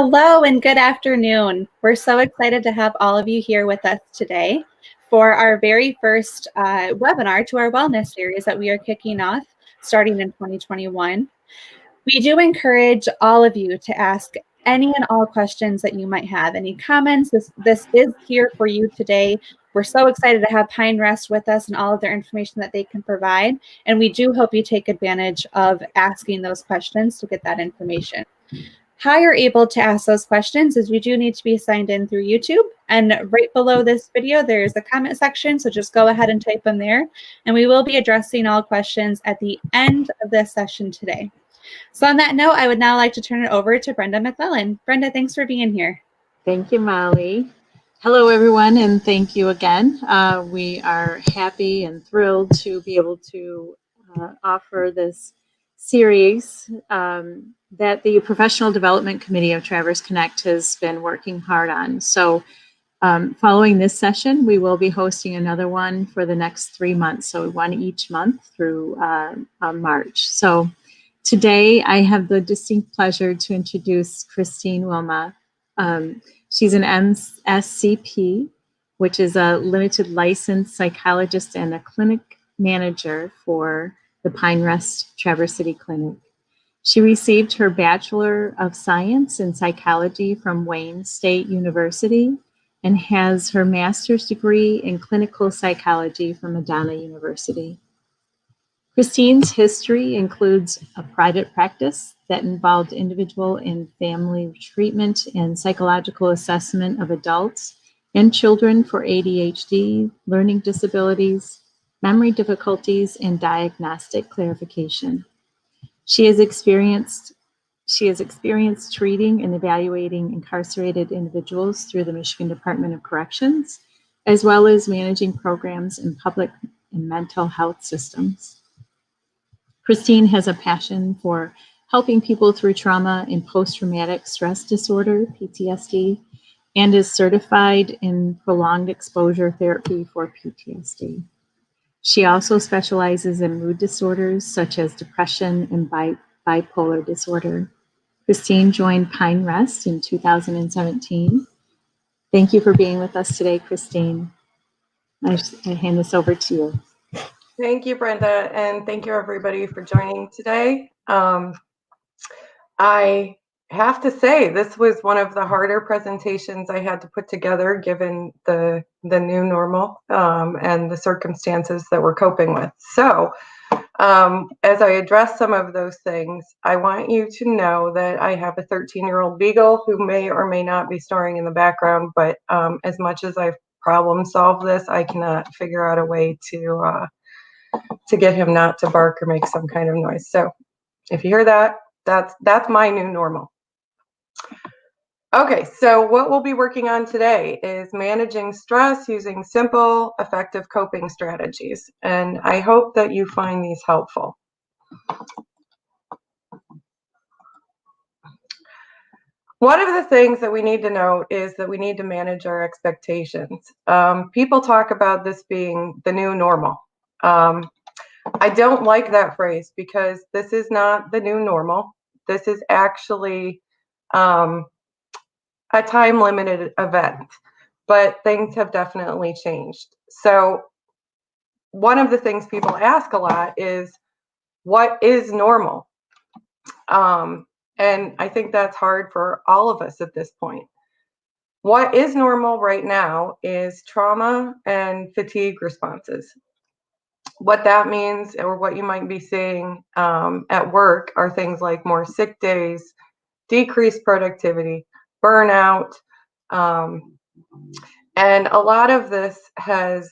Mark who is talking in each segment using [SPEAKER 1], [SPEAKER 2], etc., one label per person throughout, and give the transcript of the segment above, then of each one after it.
[SPEAKER 1] Hello and good afternoon. We're so excited to have all of you here with us today for our very first webinar to our wellness series that we are kicking off starting in 2021. We do encourage all of you to ask any and all questions that you might have, any comments. This is here for you today. We're so excited to have Pine Rest with us and all of their information that they can provide. And we do hope you take advantage of asking those questions to get that information. How you're able to ask those questions is you do need to be signed in through YouTube. And right below this video, there's a comment section. So just go ahead and type them there. And we will be addressing all questions at the end of this session today. So on that note, I would now like to turn it over to Brenda McClellan. Brenda, thanks for being here.
[SPEAKER 2] Thank you, Molly. Hello, everyone, and thank you again. We are happy and thrilled to be able to offer this series that the Professional Development Committee of Traverse Connect has been working hard on. So following this session, we will be hosting another one for the next 3 months. So one each month through March. So today I have the distinct pleasure to introduce Christine Wilma. She's an MSCP, which is a limited licensed psychologist and a clinic manager for the Pine Rest Traverse City Clinic. She received her Bachelor of Science in Psychology from Wayne State University and has her master's degree in clinical psychology from Madonna University. Christine's history includes a private practice that involved individual and family treatment and psychological assessment of adults and children for ADHD, learning disabilities, memory difficulties, and diagnostic clarification. She has experienced treating and evaluating incarcerated individuals through the Michigan Department of Corrections, as well as managing programs in public and mental health systems. Christine has a passion for helping people through trauma and post-traumatic stress disorder, PTSD, and is certified in prolonged exposure therapy for PTSD. She also specializes in mood disorders such as depression and bipolar disorder. Christine joined Pine Rest in 2017. Thank you for being with us today, Christine. I hand this over to you.
[SPEAKER 3] Thank you, Brenda, and thank you everybody for joining today. I have to say this was one of the harder presentations I had to put together given the new normal and the circumstances that we're coping with. So as I address some of those things, I want you to know that I have a 13-year-old beagle who may or may not be snoring in the background, but as much as I've problem solved this, I cannot figure out a way to get him not to bark or make some kind of noise. So if you hear that, that's my new normal. Okay, so what we'll be working on today is managing stress using simple, effective coping strategies. And I hope that you find these helpful. One of the things that we need to know is that we need to manage our expectations. People talk about this being the new normal. I don't like that phrase because this is not the new normal. This is actually a time-limited event, but things have definitely changed. So one of the things people ask a lot is, what is normal? And I think that's hard for all of us at this point. What is normal right now is trauma and fatigue responses. What that means, or what you might be seeing at work, are things like more sick days, decreased productivity, burnout, and a lot of this has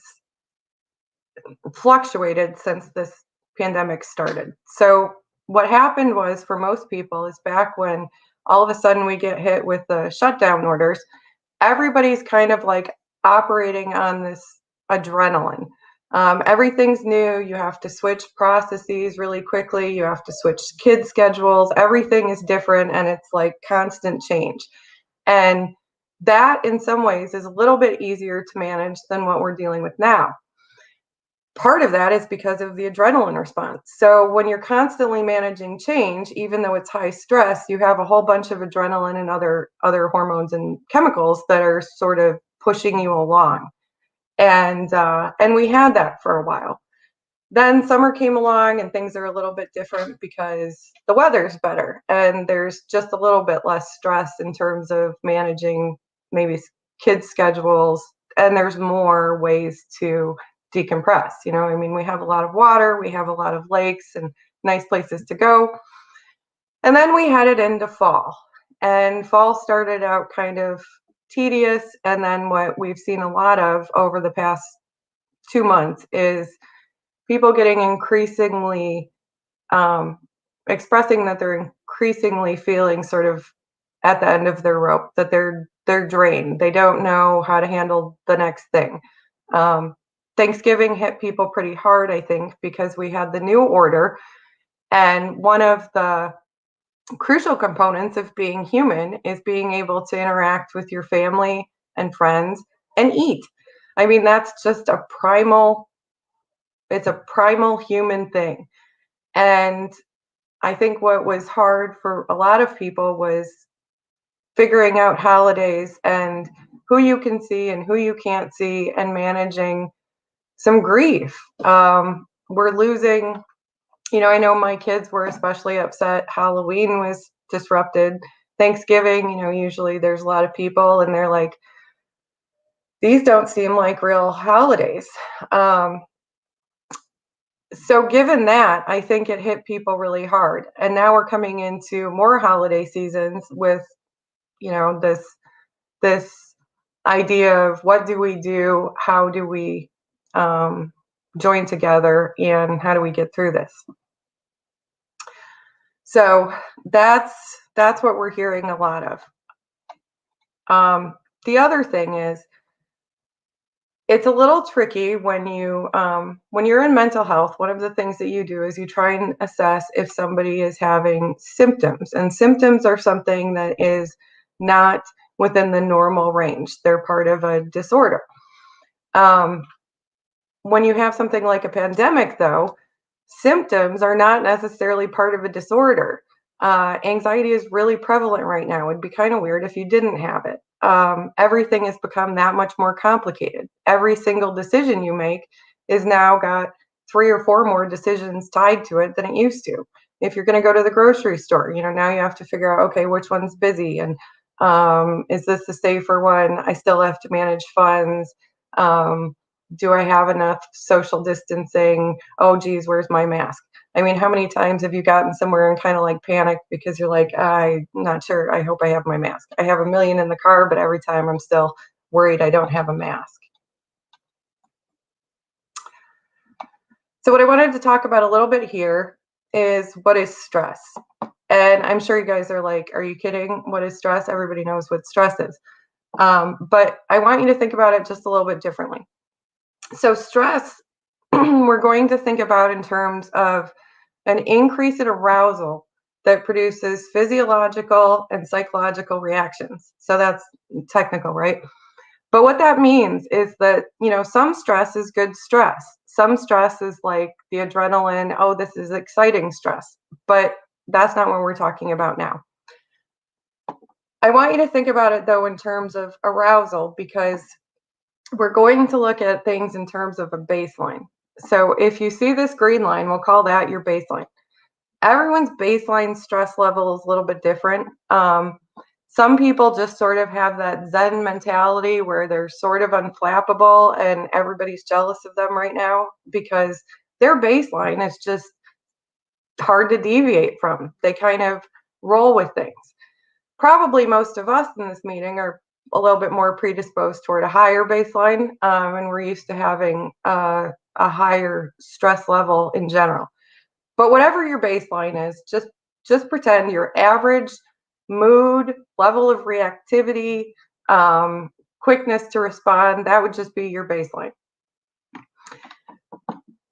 [SPEAKER 3] fluctuated since this pandemic started. So what happened was, for most people, is back when all of a sudden we get hit with the shutdown orders, everybody's kind of like operating on this adrenaline. Everything's new. You have to switch processes really quickly. You have to switch kid schedules. Everything is different, and it's like constant change. And that, in some ways, is a little bit easier to manage than what we're dealing with now. part of that is because of the adrenaline response. So when you're constantly managing change, even though it's high stress, you have a whole bunch of adrenaline and other hormones and chemicals that are sort of pushing you along. And we had that for a while. Then summer came along and things are a little bit different because the weather's better and there's just a little bit less stress in terms of managing maybe kids' schedules, and there's more ways to decompress. I mean, we have a lot of water, we have a lot of lakes and nice places to go. And then we headed into fall, and fall started out kind of tedious. And then what we've seen a lot of over the past 2 months is people getting increasingly expressing that they're increasingly feeling sort of at the end of their rope, that they're drained. They don't know how to handle the next thing. Thanksgiving hit people pretty hard, I think, because we had the new order, and one of the crucial components of being human is being able to interact with your family and friends and eat. I mean, that's just it's a primal human thing. And I think what was hard for a lot of people was figuring out holidays and who you can see and who you can't see, and managing some grief. We're losing, I know my kids were especially upset. Halloween was disrupted. Thanksgiving, usually there's a lot of people and they're like, these don't seem like real holidays. So given that, I think it hit people really hard. And now we're coming into more holiday seasons with, this idea of what do we do, how do we join together, and how do we get through this? So that's what we're hearing a lot of. The other thing is, it's a little tricky when you're in mental health. One of the things that you do is you try and assess if somebody is having symptoms, and symptoms are something that is not within the normal range. They're part of a disorder. When you have something like a pandemic, though, symptoms are not necessarily part of a disorder. Anxiety is really prevalent right now. It'd be kind of weird if you didn't have it. Everything has become that much more complicated. Every single decision you make is now got 3 or 4 more decisions tied to it than it used to. If you're going to go to the grocery store, now you have to figure out, okay, which one's busy, and is this the safer one? I still have to manage funds. Do I have enough social distancing? Oh, geez, where's my mask? I mean, how many times have you gotten somewhere and kind of like panicked because you're like, I'm not sure. I hope I have my mask. I have a million in the car, but every time I'm still worried I don't have a mask. So what I wanted to talk about a little bit here is, what is stress? And I'm sure you guys are like, are you kidding? What is stress? Everybody knows what stress is. But I want you to think about it just a little bit differently. So stress, we're going to think about in terms of an increase in arousal that produces physiological and psychological reactions. So that's technical, right? But what that means is that, some stress is good stress. Some stress is like the adrenaline, oh, this is exciting stress. But that's not what we're talking about now. I want you to think about it, though, in terms of arousal, because we're going to look at things in terms of a baseline. So if you see this green line, we'll call that your baseline. Everyone's baseline stress level is a little bit different. Some people just sort of have that Zen mentality where they're sort of unflappable and everybody's jealous of them right now because their baseline is just hard to deviate from. They kind of roll with things. Probably most of us in this meeting are a little bit more predisposed toward a higher baseline, and we're used to having a higher stress level in general. But whatever your baseline is, just pretend your average mood, level of reactivity, quickness to respond, that would just be your baseline.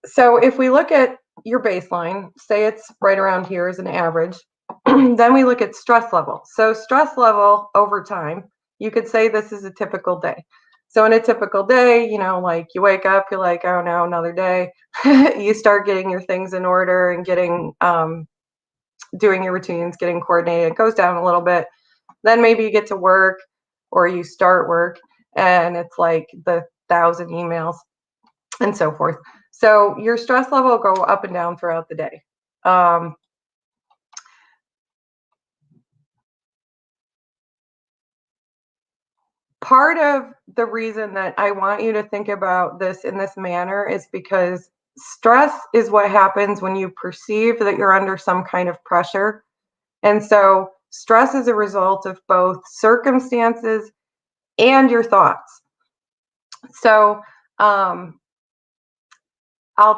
[SPEAKER 3] So if we look at your baseline, say it's right around here as an average, then we look at stress level. So stress level over time, you could say this is a typical day. So in a typical day, like you wake up, you're like, oh no, another day. You start getting your things in order and getting doing your routines, getting coordinated. It goes down a little bit. Then maybe you get to work or you start work and it's like the 1,000 emails and so forth. So your stress level will go up and down throughout the day. Part of the reason that I want you to think about this in this manner is because stress is what happens when you perceive that you're under some kind of pressure. And so stress is a result of both circumstances and your thoughts. So I'll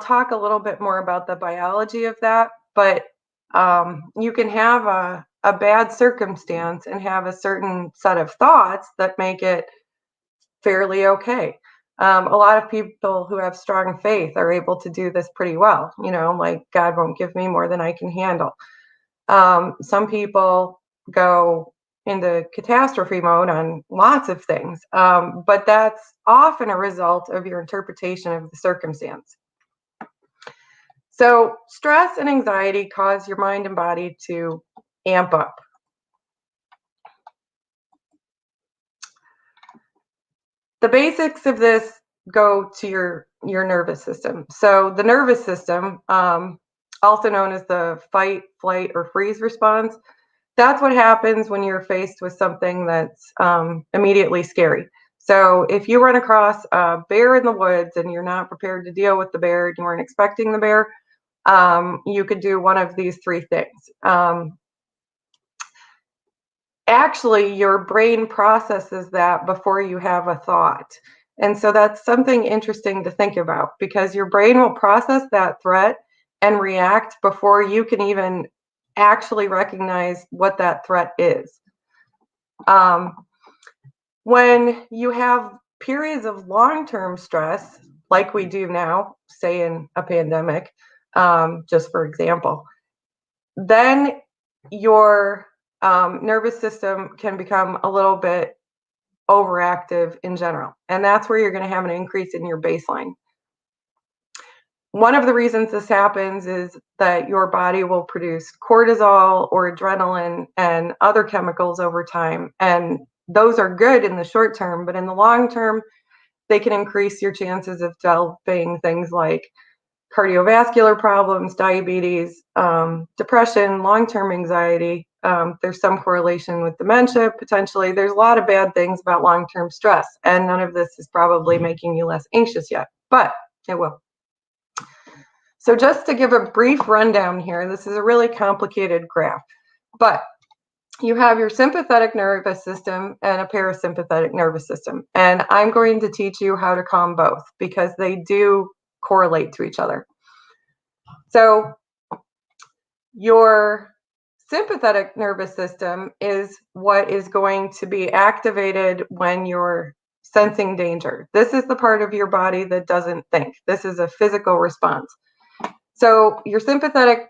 [SPEAKER 3] talk a little bit more about the biology of that, but you can have a bad circumstance and have a certain set of thoughts that make it fairly okay. A lot of people who have strong faith are able to do this pretty well, like God won't give me more than I can handle. Some people go into catastrophe mode on lots of things, but that's often a result of your interpretation of the circumstance. So stress and anxiety cause your mind and body to amp up. The basics of this go to your nervous system. So the nervous system, also known as the fight, flight, or freeze response, that's what happens when you're faced with something that's immediately scary. So if you run across a bear in the woods and you're not prepared to deal with the bear, you weren't expecting the bear, you could do one of these three things. Actually, your brain processes that before you have a thought. And so that's something interesting to think about because your brain will process that threat and react before you can even actually recognize what that threat is. When you have periods of long-term stress, like we do now, say in a pandemic, just for example, then your nervous system can become a little bit overactive in general. And that's where you're going to have an increase in your baseline. One of the reasons this happens is that your body will produce cortisol or adrenaline and other chemicals over time. And those are good in the short term, but in the long term, they can increase your chances of developing things like cardiovascular problems, diabetes, depression, long-term anxiety. There's some correlation with dementia, potentially. There's a lot of bad things about long-term stress, and none of this is probably making you less anxious yet, but it will. So just to give a brief rundown here, this is a really complicated graph, but you have your sympathetic nervous system and a parasympathetic nervous system. And I'm going to teach you how to calm both because they do correlate to each other. So your sympathetic nervous system is what is going to be activated when you're sensing danger. This is the part of your body that doesn't think. This is a physical response. So your sympathetic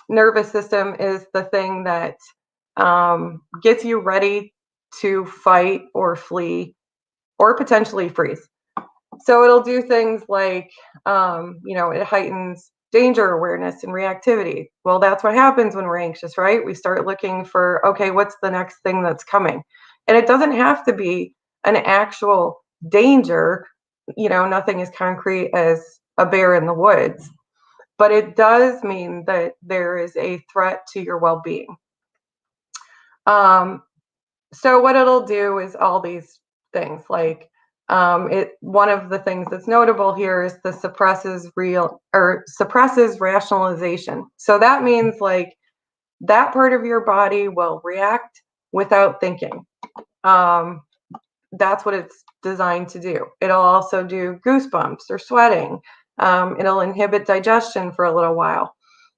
[SPEAKER 3] nervous system is the thing that gets you ready to fight or flee or potentially freeze. So it'll do things like, it heightens danger awareness and reactivity. Well, that's what happens when we're anxious, right? We start looking for, okay, what's the next thing that's coming? And it doesn't have to be an actual danger. Nothing as concrete as a bear in the woods, but it does mean that there is a threat to your well-being. So what it'll do is all these things like one of the things that's notable here is the suppresses rationalization. So that means like that part of your body will react without thinking. That's what it's designed to do. It'll also do goosebumps or sweating. It'll inhibit digestion for a little while,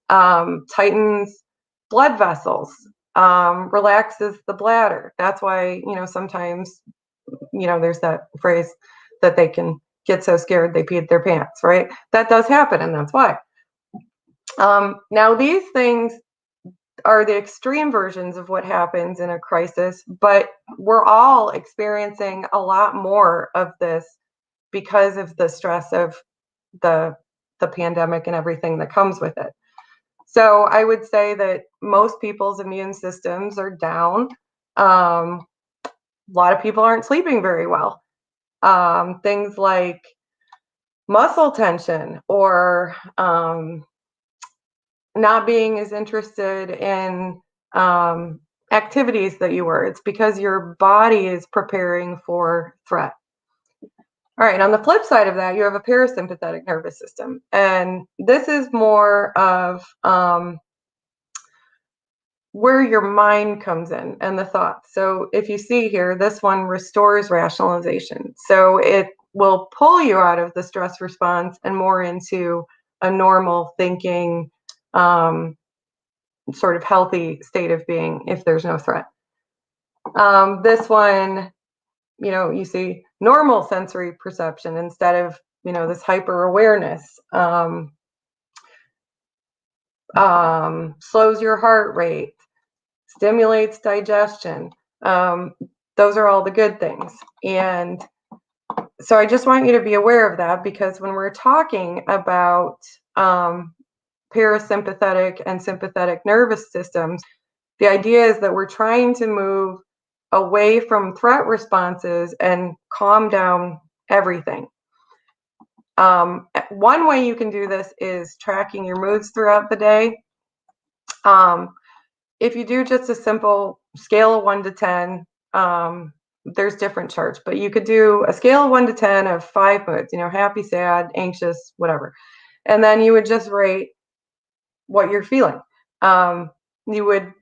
[SPEAKER 3] tightens blood vessels, relaxes the bladder. That's why, sometimes, there's that phrase that they can get so scared they peed their pants, right? That does happen, and that's why. Now, these things, are the extreme versions of what happens in a crisis, but we're all experiencing a lot more of this because of the stress of the pandemic and everything that comes with it. So I would say that most people's immune systems are down. A lot of people aren't sleeping very well. Things like muscle tension or not being as interested in activities that you were. It's because your body is preparing for threat. All right, on the flip side of that, you have a parasympathetic nervous system. And this is more of where your mind comes in and the thoughts. So if you see here, this one restores rationalization. So it will pull you out of the stress response and more into a normal thinking, sort of healthy state of being if there's no threat. This one, you see normal sensory perception instead of, this hyper awareness. Slows your heart rate, stimulates digestion. Those are all the good things. And so I just want you to be aware of that, because when we're talking about parasympathetic and sympathetic nervous systems, the idea is that we're trying to move away from threat responses and calm down everything. One way you can do this is tracking your moods throughout the day. If you do just a simple scale of 1 to 10, there's different charts, but you could do a scale of 1 to 10 of 5 moods, happy, sad, anxious, whatever. And then you would just rate what you're feeling. You would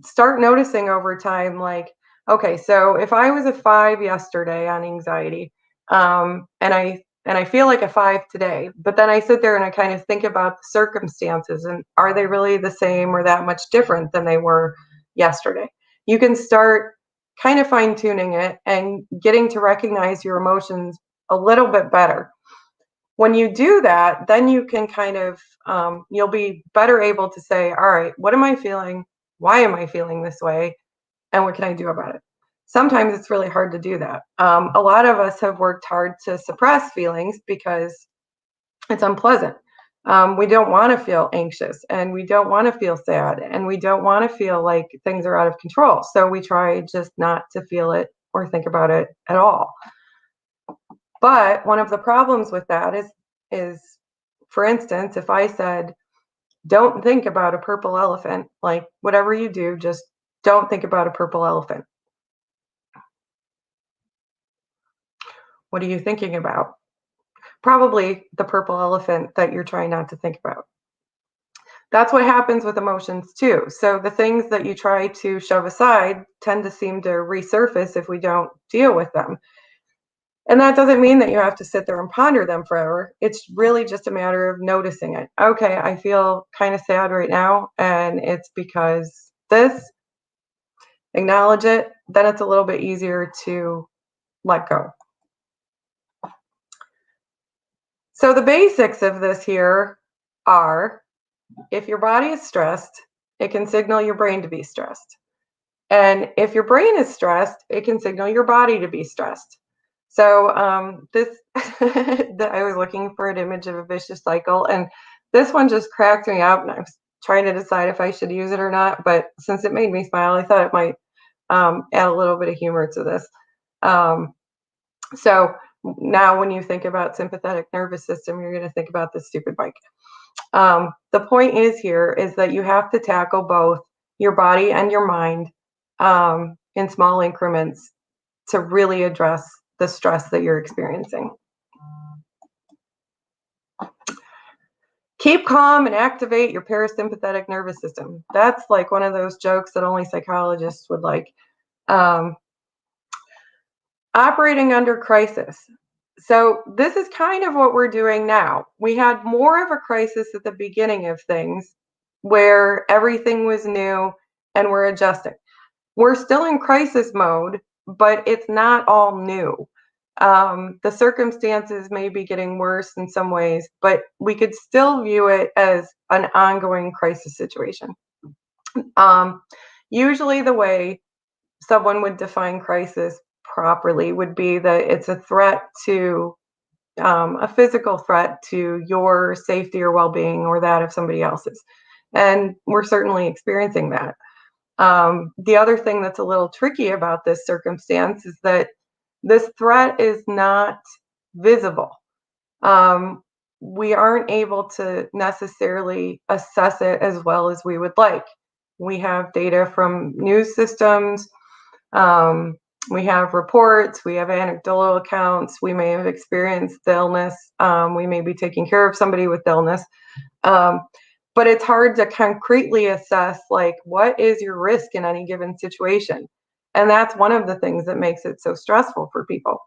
[SPEAKER 3] start noticing over time, like, okay, so if I was a 5 yesterday on anxiety, and I feel like a 5 today, but then I sit there and I kind of think about the circumstances and are they really the same or that much different than they were yesterday? You can start kind of fine tuning it and getting to recognize your emotions a little bit better. When you do that, then you can kind of, you'll be better able to say, all right, what am I feeling? Why am I feeling this way? And what can I do about it? Sometimes it's really hard to do that. A lot of us have worked hard to suppress feelings because it's unpleasant. We don't want to feel anxious, and we don't want to feel sad, and we don't want to feel like things are out of control. So we try just not to feel it or think about it at all. But one of the problems with that is, for instance, if I said, don't think about a purple elephant, like whatever you do, just don't think about a purple elephant. What are you thinking about? Probably the purple elephant that you're trying not to think about. That's what happens with emotions too. So the things that you try to shove aside tend to seem to resurface if we don't deal with them. And that doesn't mean that you have to sit there and ponder them forever. It's really just a matter of noticing it. Okay, I feel kind of sad right now, and it's because this. Acknowledge it, then it's a little bit easier to let go. So the basics of this here are, if your body is stressed, it can signal your brain to be stressed. And if your brain is stressed, it can signal your body to be stressed. So I was looking for an image of a vicious cycle, and this one just cracked me up, and I was trying to decide if I should use it or not. But since it made me smile, I thought it might add a little bit of humor to this. So now when you think about sympathetic nervous system, you're going to think about this stupid bike. The point is here is that you have to tackle both your body and your mind in small increments to really address the stress that you're experiencing. Keep calm and activate your parasympathetic nervous system. That's like one of those jokes that only psychologists would like. Operating under crisis. So this is kind of what we're doing now. We had more of a crisis at the beginning of things where everything was new and we're adjusting. We're still in crisis mode, but it's not all new. The circumstances may be getting worse in some ways, but we could still view it as an ongoing crisis situation. Usually the way someone would define crisis properly would be that it's a threat to a physical threat to your safety or well-being or that of somebody else's. And we're certainly experiencing that. The other thing that's a little tricky about this circumstance is that this threat is not visible. We aren't able to necessarily assess it as well as we would like. We have data from news systems, we have reports, we have anecdotal accounts, we may have experienced the illness, we may be taking care of somebody with illness. But it's hard to concretely assess, like, what is your risk in any given situation? And that's one of the things that makes it so stressful for people.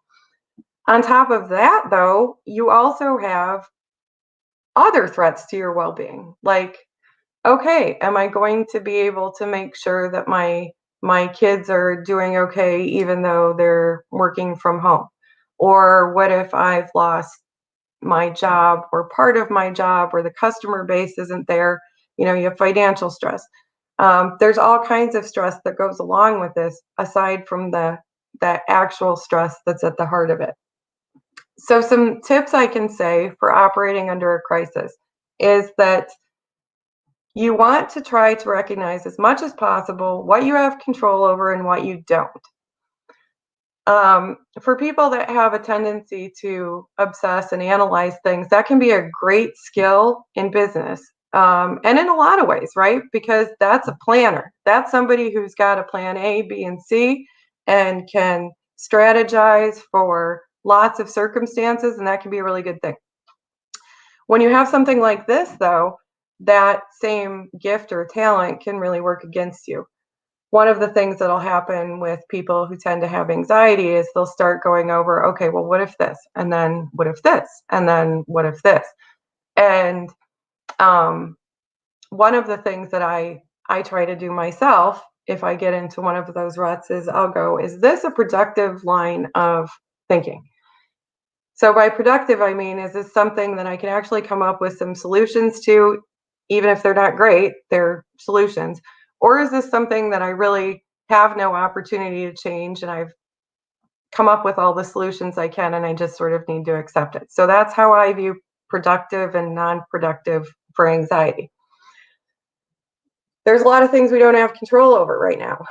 [SPEAKER 3] On top of that, though, you also have other threats to your well-being. Like, okay, am I going to be able to make sure that my kids are doing okay even though they're working from home? Or what if I've lost my job or part of my job or the customer base isn't there? You know, you have financial stress. There's all kinds of stress that goes along with this aside from the actual stress that's at the heart of it. So some tips I can say for operating under a crisis is that you want to try to recognize as much as possible what you have control over and what you don't. For people that have a tendency to obsess and analyze things, that can be a great skill in business. And in a lot of ways, right? Because that's a planner. That's somebody who's got a plan A, B, and C and can strategize for lots of circumstances, and that can be a really good thing. When you have something like this, though, that same gift or talent can really work against you. One of the things that'll happen with people who tend to have anxiety is they'll start going over, okay, well, what if this? And then what if this? And then what if this? And one of the things that I try to do myself if I get into one of those ruts is I'll go, is this a productive line of thinking? So by productive, I mean, is this something that I can actually come up with some solutions to, even if they're not great, they're solutions? Or is this something that I really have no opportunity to change and I've come up with all the solutions I can and I just sort of need to accept it? So that's how I view productive and non-productive for anxiety. There's a lot of things we don't have control over right now,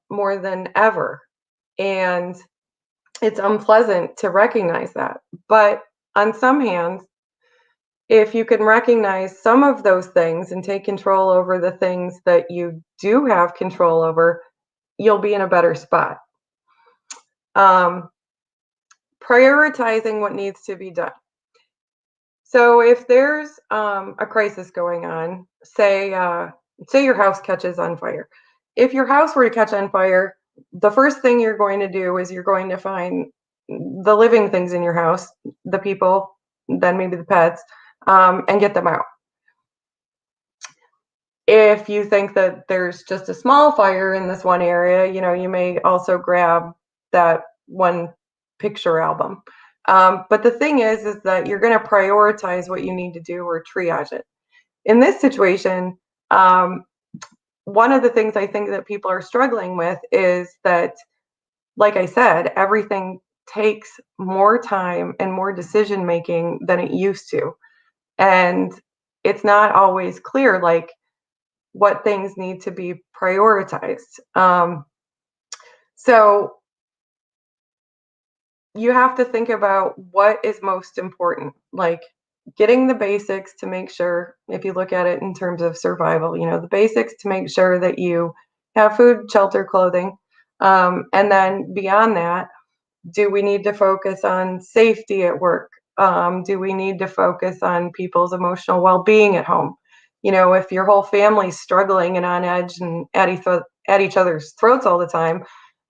[SPEAKER 3] more than ever. And it's unpleasant to recognize that. But on some hands, if you can recognize some of those things and take control over the things that you do have control over, you'll be in a better spot. Prioritizing what needs to be done. So if there's a crisis going on, say your house catches on fire. If your house were to catch on fire, the first thing you're going to do is you're going to find the living things in your house, the people, then maybe the pets, and get them out. If you think that there's just a small fire in this one area, you know, you may also grab that one picture album. But the thing is that you're going to prioritize what you need to do or triage it. In this situation, one of the things I think that people are struggling with is that, like I said, everything takes more time and more decision making than it used to. And it's not always clear, like, what things need to be prioritized. So you have to think about what is most important, like getting the basics to make sure, if you look at it in terms of survival, you know, the basics to make sure that you have food, shelter, clothing. And then beyond that, do we need to focus on safety at work? Do we need to focus on people's emotional well-being at home? You know, if your whole family's struggling and on edge and at each other's throats all the time,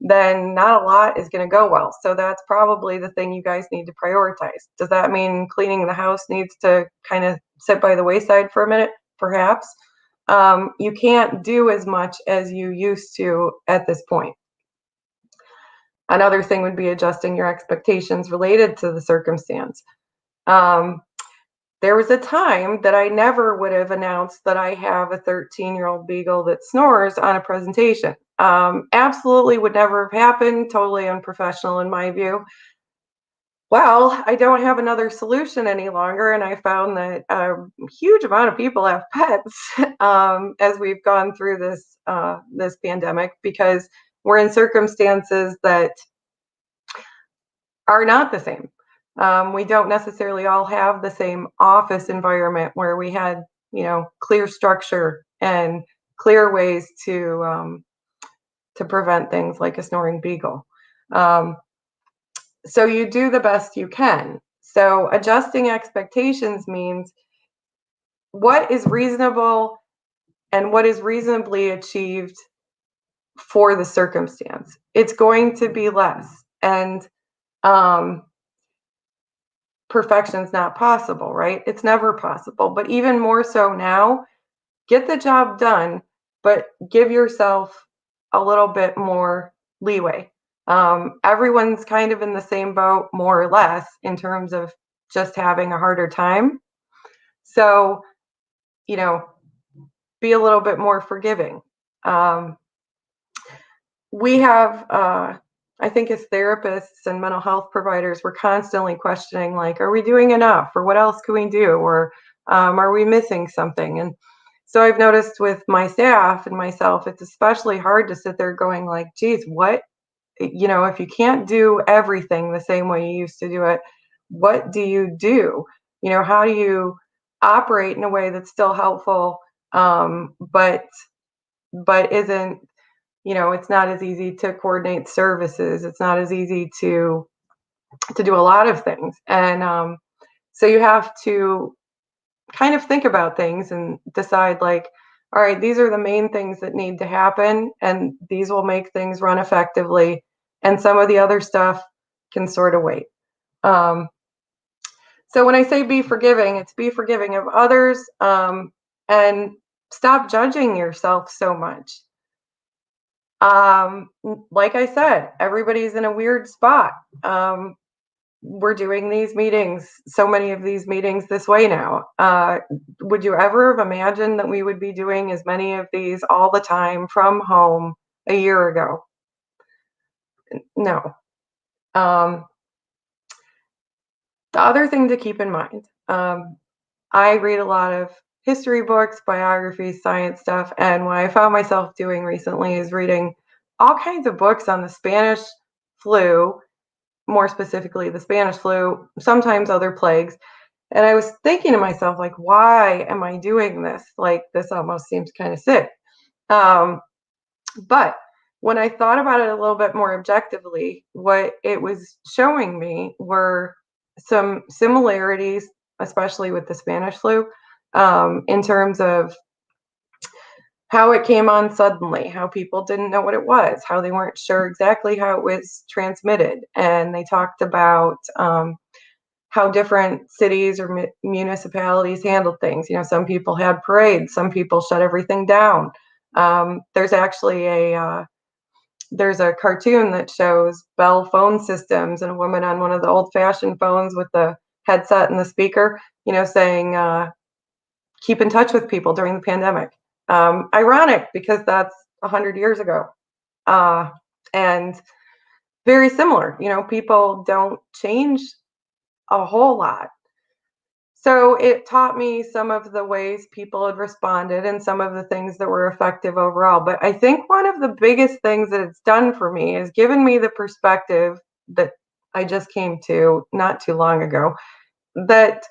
[SPEAKER 3] then not a lot is going to go well. So that's probably the thing you guys need to prioritize. Does that mean cleaning the house needs to kind of sit by the wayside for a minute? Perhaps. You can't do as much as you used to at this point. Another thing would be adjusting your expectations related to the circumstance. there was a time that I never would have announced that I have a 13-year-old beagle that snores on a presentation. Absolutely would never have happened, totally unprofessional in my view. Well, I don't have another solution any longer, and I found that a huge amount of people have pets as we've gone through this pandemic, because we're in circumstances that are not the same. We don't necessarily all have the same office environment where we had, clear structure and clear ways to prevent things like a snoring beagle. So you do the best you can. So adjusting expectations means what is reasonable and what is reasonably achieved for the circumstance. It's going to be less, and perfection's not possible, right? It's never possible, but even more so now, get the job done, but give yourself a little bit more leeway. Everyone's kind of in the same boat, more or less, in terms of just having a harder time. So, be a little bit more forgiving. We have, I think as therapists and mental health providers, we're constantly questioning, like, are we doing enough? Or what else can we do? Or are we missing something? And so I've noticed with my staff and myself, it's especially hard to sit there going like, geez, what, if you can't do everything the same way you used to do it, what do you do? How do you operate in a way that's still helpful, but isn't, it's not as easy to coordinate services. It's not as easy to do a lot of things. And so you have to kind of think about things and decide, like, all right, these are the main things that need to happen, and these will make things run effectively. And some of the other stuff can sort of wait. So when I say be forgiving, it's be forgiving of others, and stop judging yourself so much. Like I said, everybody's in a weird spot. We're doing these meetings, so many of these meetings this way now. Would you ever have imagined that we would be doing as many of these all the time from home a year ago? No. The other thing to keep in mind, I read a lot of history books, biographies, science stuff, and what I found myself doing recently is reading all kinds of books on the Spanish flu, more specifically the Spanish flu, sometimes other plagues. And I was thinking to myself, like, why am I doing this? Like, this almost seems kind of sick. But when I thought about it a little bit more objectively, what it was showing me were some similarities, especially with the Spanish flu, in terms of how it came on suddenly, how people didn't know what it was, how they weren't sure exactly how it was transmitted. And they talked about how different cities or municipalities handled things. Some people had parades, some people shut everything down. There's actually there's a cartoon that shows Bell phone systems and a woman on one of the old-fashioned phones with the headset and the speaker, saying, keep in touch with people during the pandemic. Ironic, because that's 100 years ago. And very similar, people don't change a whole lot. So it taught me some of the ways people had responded and some of the things that were effective overall. But I think one of the biggest things that it's done for me is given me the perspective that I just came to not too long ago, that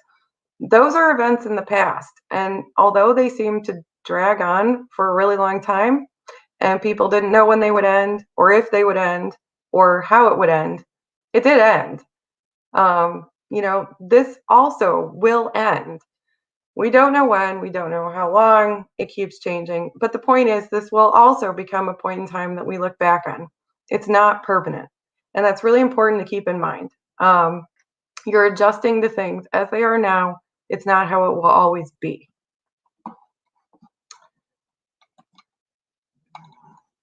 [SPEAKER 3] those are events in the past. And although they seem to drag on for a really long time and people didn't know when they would end or if they would end or how it would end, it did end. This also will end. We don't know when, we don't know how long, it keeps changing. But the point is, this will also become a point in time that we look back on. It's not permanent. And that's really important to keep in mind. You're adjusting to things as they are now. It's not how it will always be.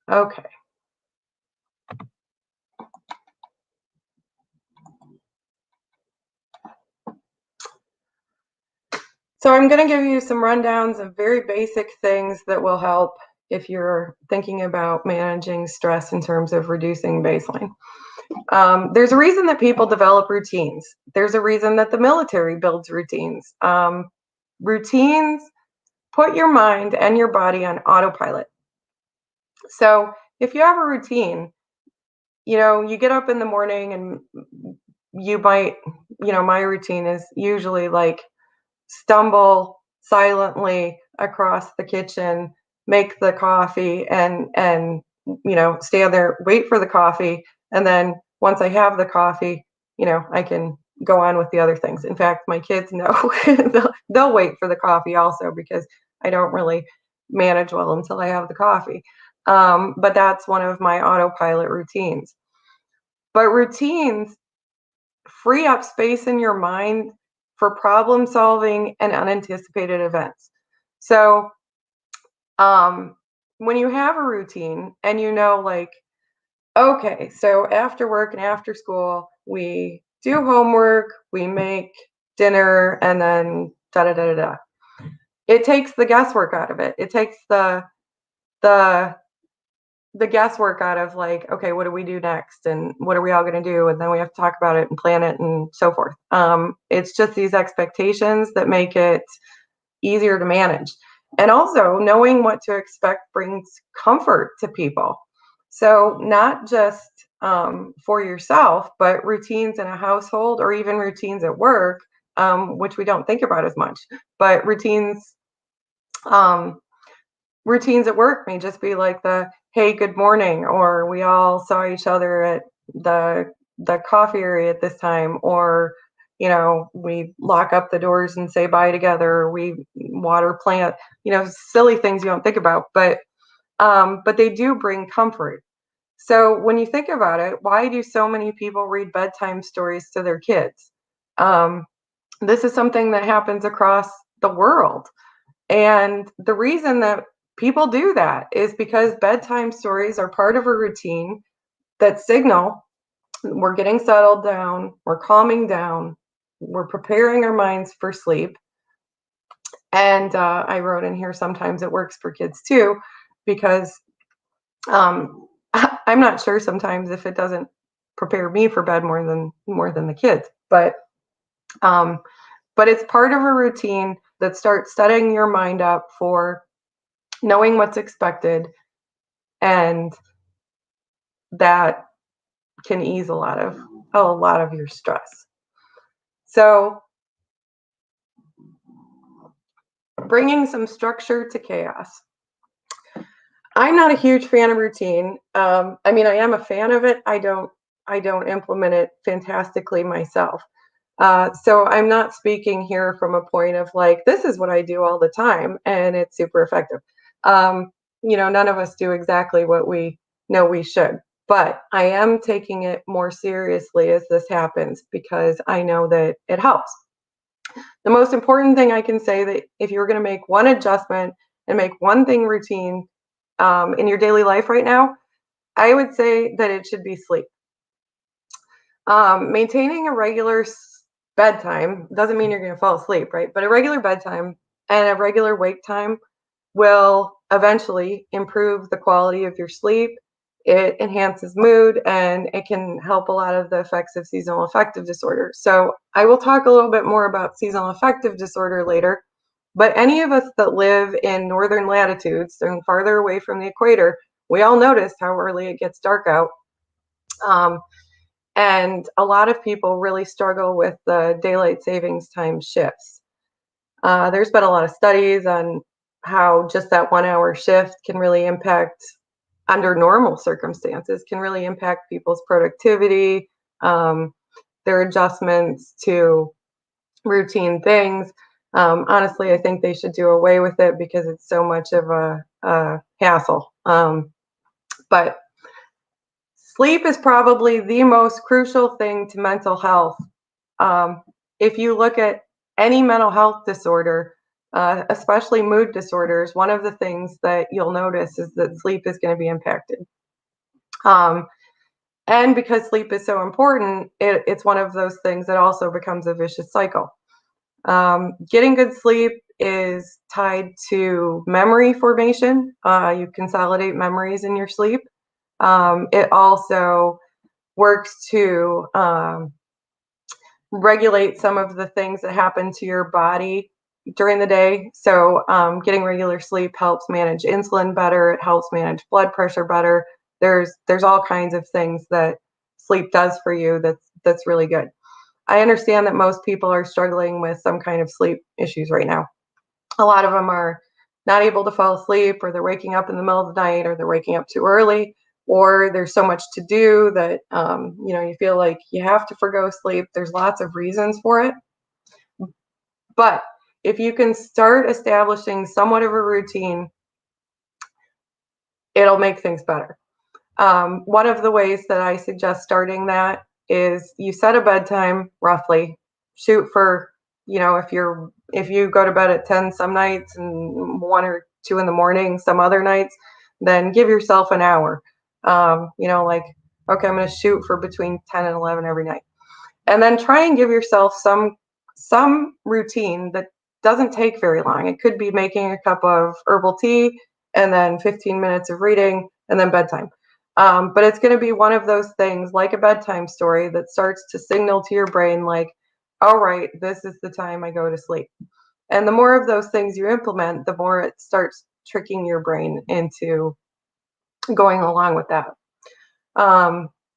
[SPEAKER 3] Okay. So I'm going to give you some rundowns of very basic things that will help if you're thinking about managing stress in terms of reducing baseline. There's a reason that people develop routines. There's a reason that the military builds routines. Routines put your mind and your body on autopilot. So if you have a routine, you get up in the morning and you might, my routine is usually like stumble silently across the kitchen, make the coffee and stand there, wait for the coffee. And then once I have the coffee, I can go on with the other things. In fact, my kids know they'll wait for the coffee also because I don't really manage well until I have the coffee. But that's one of my autopilot routines. But routines free up space in your mind for problem solving and unanticipated events. So when you have a routine and like, okay, so after work and after school, we do homework, we make dinner, and then da da da da da. It takes the guesswork out of it. It takes the guesswork out of like, okay, what do we do next? And what are we all going to do? And then we have to talk about it and plan it and so forth. It's just these expectations that make it easier to manage. And also knowing what to expect brings comfort to people. So not just for yourself, but routines in a household or even routines at work, which we don't think about as much, but routines at work may just be like hey, good morning, or we all saw each other at the coffee area at this time, or we lock up the doors and say bye together, or we water plant, silly things you don't think about, but they do bring comfort. So when you think about it, why do so many people read bedtime stories to their kids? This is something that happens across the world. And the reason that people do that is because bedtime stories are part of a routine that signal we're getting settled down, we're calming down, we're preparing our minds for sleep. And I wrote in here, sometimes it works for kids too, because I'm not sure sometimes if it doesn't prepare me for bed more than the kids, but it's part of a routine that starts setting your mind up for knowing what's expected, and that can ease a lot of your stress. So bringing some structure to chaos. I'm not a huge fan of routine. I am a fan of it. I don't implement it fantastically myself. So I'm not speaking here from a point of like, this is what I do all the time and it's super effective. None of us do exactly what we know we should, but I am taking it more seriously as this happens because I know that it helps. The most important thing I can say, that if you were going to make one adjustment and make one thing routine in your daily life right now, I would say that it should be sleep. Maintaining a regular bedtime doesn't mean you're going to fall asleep, right? But a regular bedtime and a regular wake time will eventually improve the quality of your sleep. It enhances mood, and it can help a lot of the effects of seasonal affective disorder. So I will talk a little bit more about seasonal affective disorder later, but any of us that live in northern latitudes and farther away from the equator, we all notice how early it gets dark out. And a lot of people really struggle with the daylight savings time shifts. There's been a lot of studies on how just that 1 hour shift can really impact, under normal circumstances, can really impact people's productivity, their adjustments to routine things. Honestly, I think they should do away with it because it's so much of a hassle. But sleep is probably the most crucial thing to mental health. If you look at any mental health disorder, especially mood disorders, one of the things that you'll notice is that sleep is going to be impacted. And because sleep is so important, it's one of those things that also becomes a vicious cycle. Getting good sleep is tied to memory formation. You consolidate memories in your sleep. It also works to regulate some of the things that happen to your body during the day. So getting regular sleep helps manage insulin better. It helps manage blood pressure better. There's all kinds of things that sleep does for you that's really good. I understand that most people are struggling with some kind of sleep issues right now. A lot of them are not able to fall asleep, or they're waking up in the middle of the night, or they're waking up too early, or there's so much to do that you feel like you have to forgo sleep. There's lots of reasons for it. But if you can start establishing somewhat of a routine, it'll make things better. One of the ways that I suggest starting that is you set a bedtime roughly. Shoot for, if you go to bed at 10 some nights and 1 or 2 in the morning some other nights, then give yourself an hour. Like, okay, I'm going to shoot for between 10 and 11 every night. And then try and give yourself some routine that doesn't take very long. It could be making a cup of herbal tea and then 15 minutes of reading and then bedtime. But it's going to be one of those things like a bedtime story that starts to signal to your brain, like, all right, this is the time I go to sleep. And the more of those things you implement, the more it starts tricking your brain into going along with that.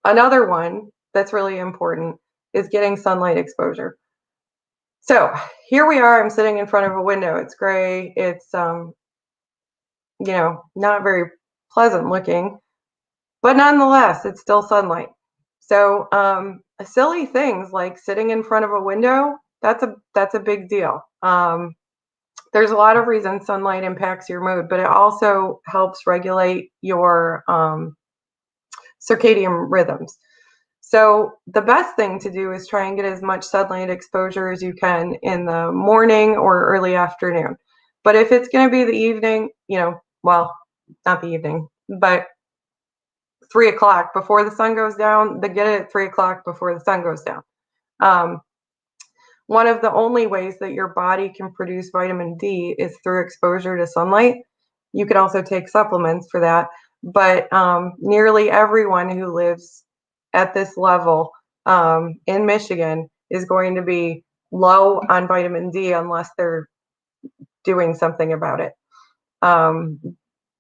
[SPEAKER 3] Another one that's really important is getting sunlight exposure. So here we are, I'm sitting in front of a window. It's gray. It's, not very pleasant looking, but nonetheless, it's still sunlight. So silly things like sitting in front of a window, that's a big deal. There's a lot of reasons sunlight impacts your mood, but it also helps regulate your circadian rhythms. So the best thing to do is try and get as much sunlight exposure as you can in the morning or early afternoon. But if it's going to be the evening, well, not the evening, but 3 o'clock before the sun goes down, then get it at 3 o'clock before the sun goes down. One of the only ways that your body can produce vitamin D is through exposure to sunlight. You can also take supplements for that, but nearly everyone who lives at this level in Michigan is going to be low on vitamin D unless they're doing something about it.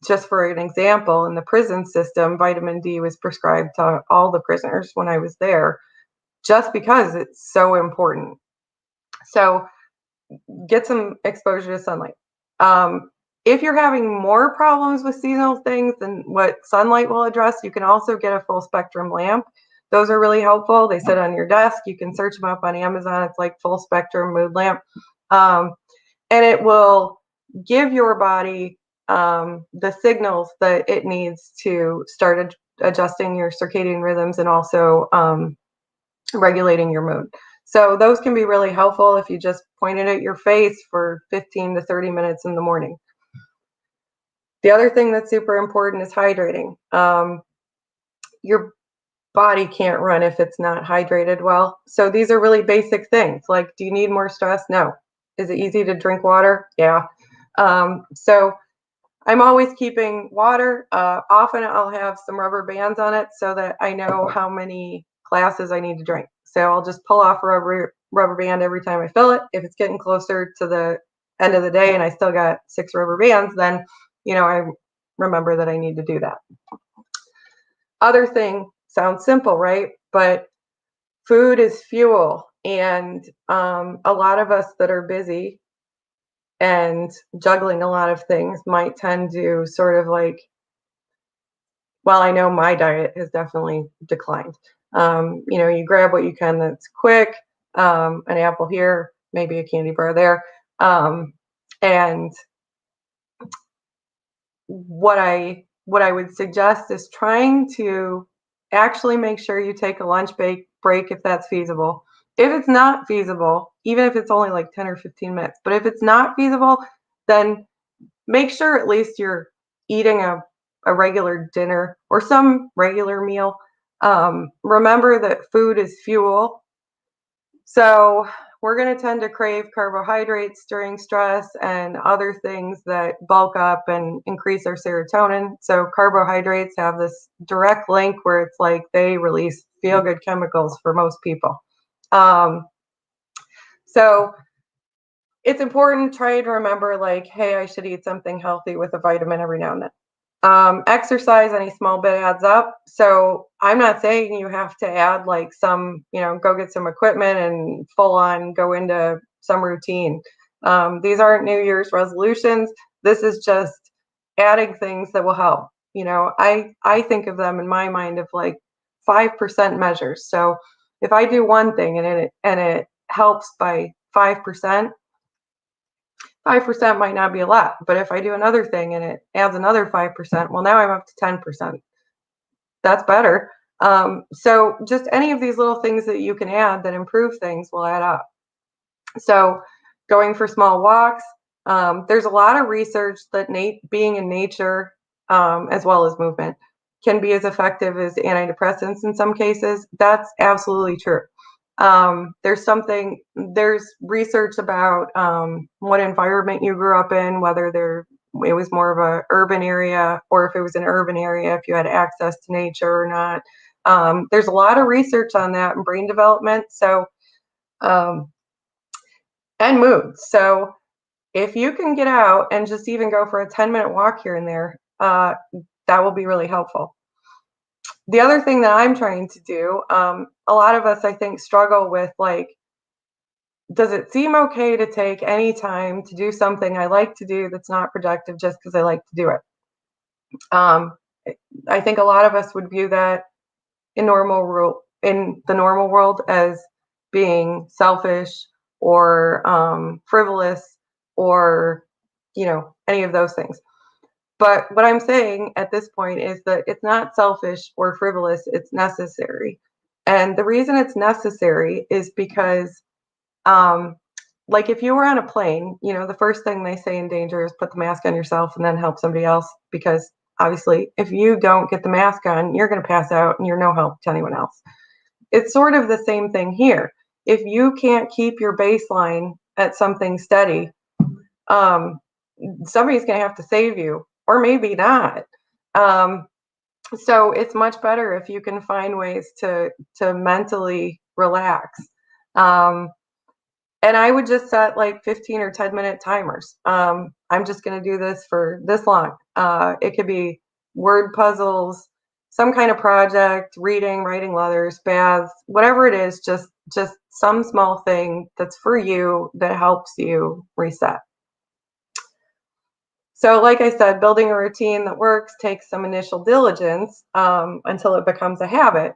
[SPEAKER 3] Just for an example, in the prison system, vitamin D was prescribed to all the prisoners when I was there, just because it's so important. So get some exposure to sunlight. If you're having more problems with seasonal things than what sunlight will address, you can also get a full spectrum lamp. Those are really helpful. They sit on your desk. You can search them up on Amazon. It's like full spectrum mood lamp. And it will give your body the signals that it needs to start adjusting your circadian rhythms and also regulating your mood. So those can be really helpful if you just point it at your face for 15 to 30 minutes in the morning. The other thing that's super important is hydrating. Your body can't run if it's not hydrated well. So these are really basic things. Like, do you need more stress? No. Is it easy to drink water? Yeah. So I'm always keeping water. Often I'll have some rubber bands on it so that I know how many glasses I need to drink. So I'll just pull off a rubber band every time I fill it. If it's getting closer to the end of the day and I still got 6 rubber bands, then I remember that I need to do that. Other thing sounds simple, right? But food is fuel, and a lot of us that are busy and juggling a lot of things might tend to sort of like, well, I know my diet has definitely declined. You grab what you can that's quick, an apple here, maybe a candy bar there. And what I would suggest is trying to actually make sure you take a lunch break if that's feasible. If it's not feasible, even if it's only like 10 or 15 minutes, but if it's not feasible, then make sure at least you're eating a regular dinner or some regular meal. Remember that food is fuel. So we're going to tend to crave carbohydrates during stress and other things that bulk up and increase our serotonin. So carbohydrates have this direct link where it's like they release feel-good chemicals for most people. So it's important to try to remember, like, hey, I should eat something healthy with a vitamin every now and then. Exercise, any small bit adds up. So I'm not saying you have to add like some, go get some equipment and full on go into some routine. These aren't New Year's resolutions. This is just adding things that will help. I think of them in my mind of like 5% measures. So if I do one thing and it helps by 5%, 5% might not be a lot, but if I do another thing and it adds another 5%, well, now I'm up to 10%. That's better. So just any of these little things that you can add that improve things will add up. So going for small walks, there's a lot of research that being in nature, as well as movement, can be as effective as antidepressants in some cases. That's absolutely true. There's research about what environment you grew up in, whether it was more of a urban area, or if it was an urban area, if you had access to nature or not. There's a lot of research on that and brain development. So, and mood. So if you can get out and just even go for a 10-minute walk here and there, that will be really helpful. The other thing that I'm trying to do, a lot of us, I think, struggle with, like, does it seem okay to take any time to do something I like to do that's not productive just because I like to do it? I think a lot of us would view that in the normal world as being selfish or frivolous or any of those things. But what I'm saying at this point is that it's not selfish or frivolous, it's necessary. And the reason it's necessary is because, like, if you were on a plane, the first thing they say in danger is put the mask on yourself and then help somebody else, because obviously if you don't get the mask on, you're going to pass out and you're no help to anyone else. It's sort of the same thing here. If you can't keep your baseline at something steady, somebody's going to have to save you, or maybe not. So it's much better if you can find ways to mentally relax. And I would just set like 15 or 10-minute timers. I'm just going to do this for this long. It could be word puzzles, some kind of project, reading, writing letters, baths, whatever it is, just some small thing that's for you that helps you reset. So like I said, building a routine that works takes some initial diligence until it becomes a habit.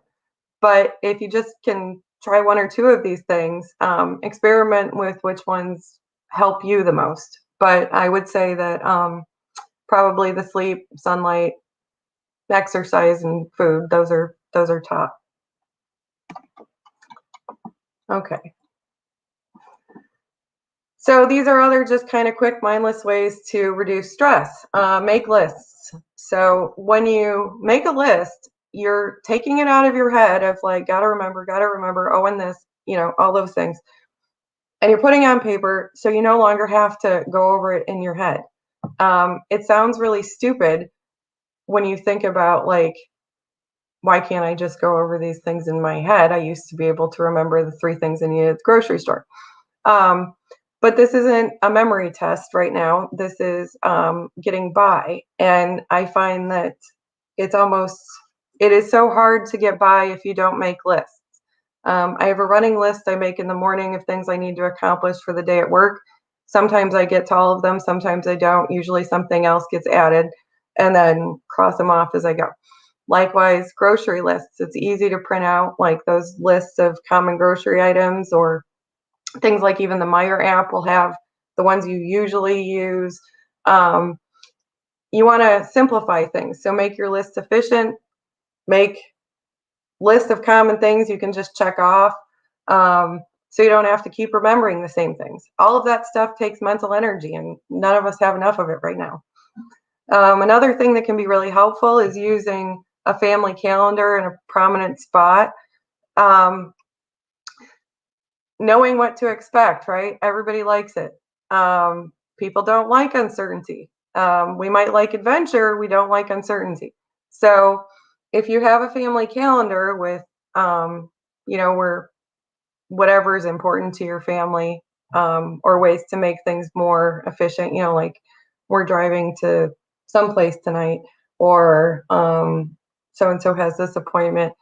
[SPEAKER 3] But if you just can try one or two of these things, experiment with which ones help you the most. But I would say that probably the sleep, sunlight, exercise, and food, those are top. Okay. So these are other just kind of quick, mindless ways to reduce stress. Make lists. So when you make a list, you're taking it out of your head of like, gotta remember, oh, and this, all those things. And you're putting it on paper, so you no longer have to go over it in your head. It sounds really stupid when you think about, like, why can't I just go over these things in my head? I used to be able to remember the 3 things I needed at the grocery store. But this isn't a memory test right now. This is getting by. And I find that it is so hard to get by if you don't make lists. I have a running list I make in the morning of things I need to accomplish for the day at work. Sometimes I get to all of them, sometimes I don't. Usually something else gets added, and then cross them off as I go. Likewise, grocery lists. It's easy to print out like those lists of common grocery items, or things like even the Meyer app will have the ones you usually use. You want to simplify things. So make your list efficient, make list of common things you can just check off, so you don't have to keep remembering the same things. All of that stuff takes mental energy, and none of us have enough of it right now. Another thing that can be really helpful is using a family calendar in a prominent spot. knowing what to expect, right? Everybody likes it. People don't like uncertainty. We might like adventure, we don't like uncertainty. So if you have a family calendar with, where whatever is important to your family, or ways to make things more efficient, like we're driving to someplace tonight, or so and so has this appointment.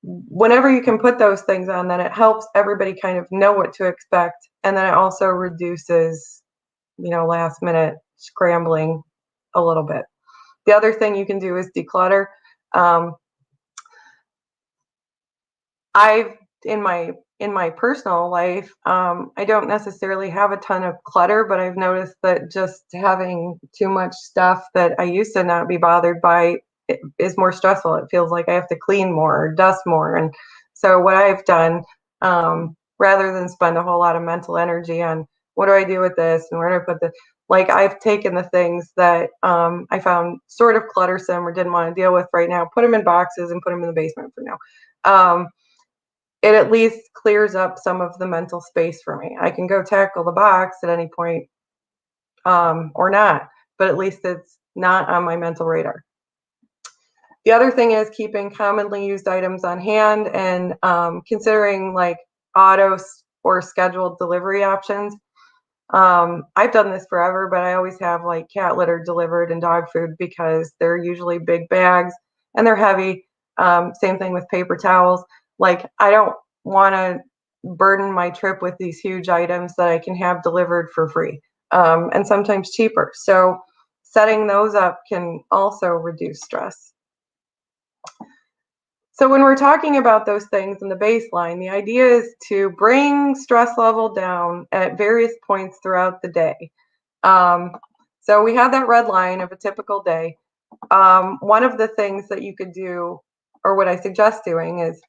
[SPEAKER 3] Whenever you can put those things on, then it helps everybody kind of know what to expect. And then it also reduces, last minute scrambling a little bit. The other thing you can do is declutter. I've in my personal life, I don't necessarily have a ton of clutter, but I've noticed that just having too much stuff that I used to not be bothered by is more stressful. It feels like I have to clean more or dust more. And so what I've done, rather than spend a whole lot of mental energy on what do I do with this and where do I put this, like I've taken the things that I found sort of cluttersome or didn't want to deal with right now, put them in boxes and put them in the basement for now. It at least clears up some of the mental space for me. I can go tackle the box at any point, or not, but at least it's not on my mental radar. The other thing is keeping commonly used items on hand and considering like auto or scheduled delivery options. I've done this forever, but I always have like cat litter delivered and dog food because they're usually big bags and they're heavy. Same thing with paper towels. Like I don't want to burden my trip with these huge items that I can have delivered for free, and sometimes cheaper. So setting those up can also reduce stress. So when we're talking about those things in the baseline, the idea is to bring stress level down at various points throughout the day. So we have that red line of a typical day. One of the things that you could do, or what I suggest doing, is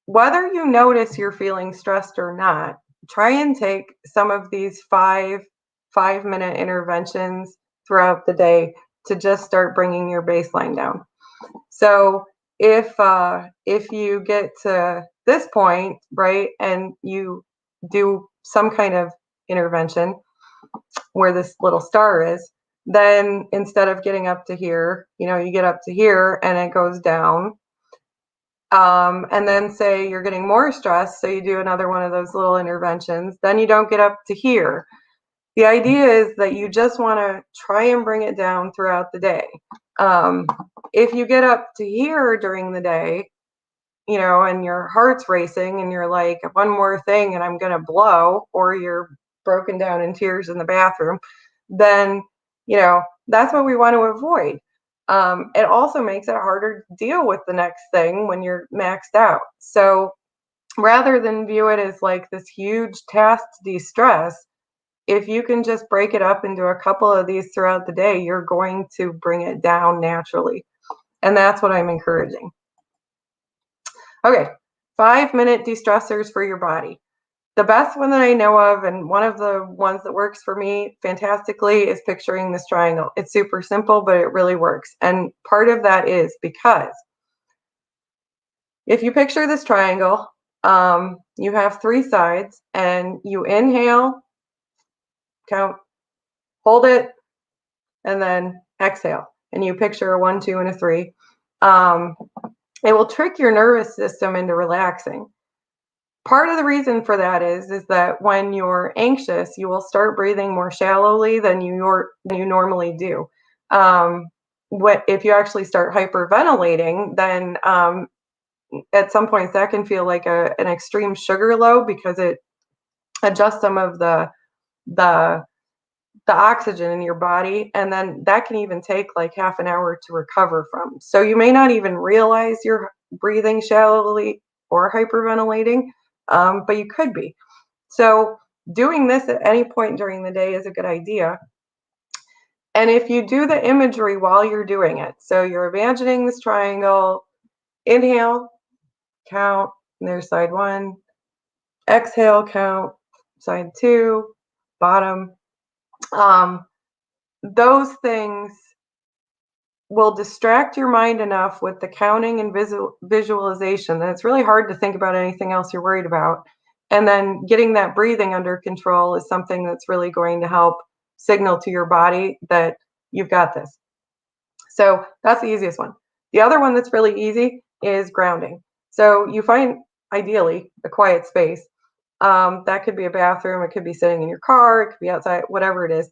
[SPEAKER 3] whether you notice you're feeling stressed or not, try and take some of these 5-minute interventions throughout the day to just start bringing your baseline down. So if you get to this point, right, and you do some kind of intervention where this little star is, then instead of getting up to here, you get up to here and it goes down. And then say you're getting more stressed, so you do another one of those little interventions, then you don't get up to here. The idea is that you just want to try and bring it down throughout the day. If you get up to here during the day, and your heart's racing and you're like, one more thing and I'm going to blow, or you're broken down in tears in the bathroom, then, that's what we want to avoid. It also makes it harder to deal with the next thing when you're maxed out. So rather than view it as like this huge task to de-stress, if you can just break it up into a couple of these throughout the day, you're going to bring it down naturally. And that's what I'm encouraging. Okay, 5-minute de-stressors for your body. The best one that I know of, and one of the ones that works for me fantastically, is picturing this triangle. It's super simple, but it really works. And part of that is because if you picture this triangle, you have 3 sides, and you inhale, count, hold it, and then exhale. And you picture a 1, 2, and a 3. It will trick your nervous system into relaxing. Part of the reason for that is that when you're anxious, you will start breathing more shallowly than you normally do. If you actually start hyperventilating, then at some points that can feel like an extreme sugar low, because it adjusts some of the oxygen in your body, and then that can even take like half an hour to recover from. So you may not even realize you're breathing shallowly or hyperventilating, but you could be. So doing this at any point during the day is a good idea. And if you do the imagery while you're doing it, so you're imagining this triangle, inhale, count, and there's side 1, exhale, count, side 2, bottom. Those things will distract your mind enough with the counting and visualization that it's really hard to think about anything else you're worried about. And then getting that breathing under control is something that's really going to help signal to your body that you've got this. So that's the easiest one. The other one that's really easy is grounding. So you find, ideally, a quiet space. That could be a bathroom, it could be sitting in your car, it could be outside, whatever it is.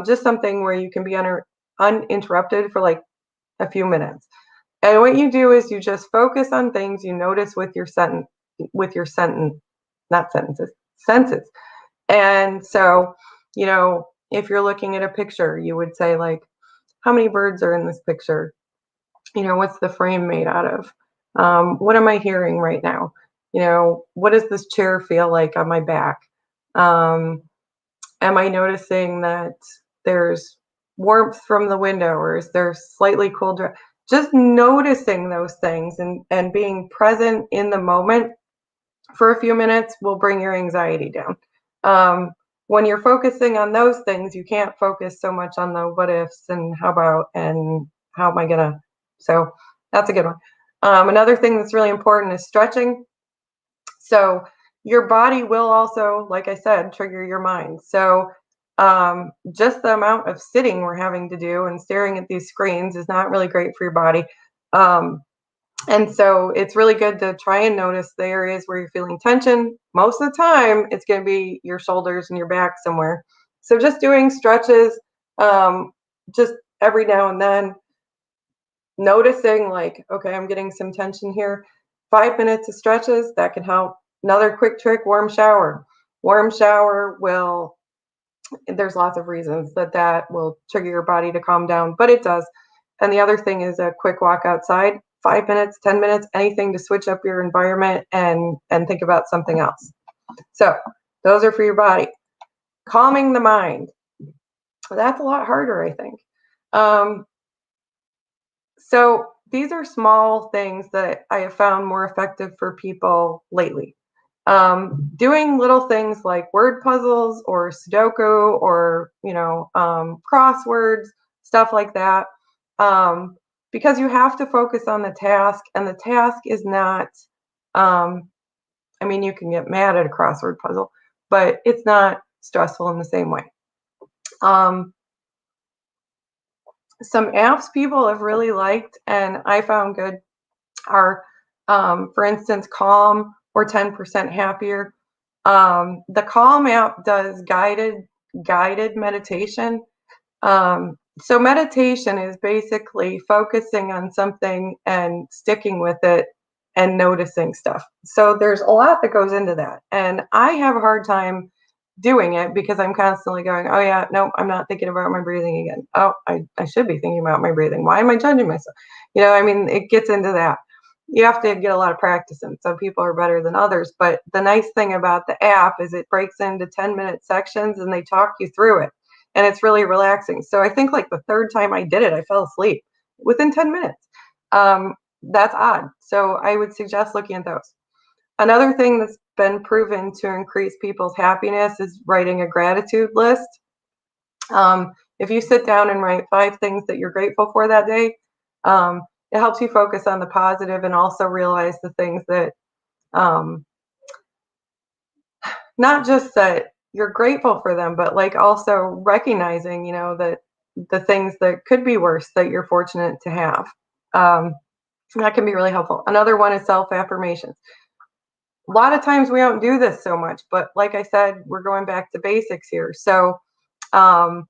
[SPEAKER 3] Just something where you can be uninterrupted for like a few minutes. And what you do is you just focus on things you notice with your sentence, not sentences, senses. And so, if you're looking at a picture, you would say like, how many birds are in this picture? What's the frame made out of? What am I hearing right now? What does this chair feel like on my back? Um, am I noticing that there's warmth from the window, or is there slightly colder? Just noticing those things and being present in the moment for a few minutes will bring your anxiety down. When you're focusing on those things, you can't focus so much on the what ifs and how about and how am I gonna. So that's a good one. Another thing that's really important is stretching. So your body will also, like I said, trigger your mind. So just the amount of sitting we're having to do and staring at these screens is not really great for your body. And so it's really good to try and notice the areas where you're feeling tension. Most of the time, it's going to be your shoulders and your back somewhere. So just doing stretches, just every now and then, noticing like, okay, I'm getting some tension here. 5 minutes of stretches, that can help. Another quick trick, warm shower. Warm shower will, there's lots of reasons that will trigger your body to calm down, but it does. And the other thing is a quick walk outside, 5 minutes, 10 minutes, anything to switch up your environment and think about something else. So those are for your body. Calming the mind. That's a lot harder, I think. So these are small things that I have found more effective for people lately. Doing little things like word puzzles or Sudoku or, crosswords, stuff like that. Because you have to focus on the task, and the task is not, you can get mad at a crossword puzzle, but it's not stressful in the same way. Some apps people have really liked and I found good are, for instance, Calm or 10% Happier. The Calm app does guided meditation. So meditation is basically focusing on something and sticking with it and noticing stuff. So there's a lot that goes into that. And I have a hard time doing it because I'm constantly going, oh yeah, no, I'm not thinking about my breathing again. Oh, I should be thinking about my breathing. Why am I judging myself? It gets into that. You have to get a lot of practice in. Some people are better than others, but the nice thing about the app is it breaks into 10-minute sections and they talk you through it. And it's really relaxing. So I think like the third time I did it, I fell asleep within 10 minutes. That's odd. So I would suggest looking at those. Another thing that's been proven to increase people's happiness is writing a gratitude list. If you sit down and write 5 things that you're grateful for that day, it helps you focus on the positive and also realize the things that, not just that you're grateful for them, but like also recognizing, that the things that could be worse that you're fortunate to have. That can be really helpful. Another one is self-affirmations. A lot of times we don't do this so much, but like I said, we're going back to basics here. So, um,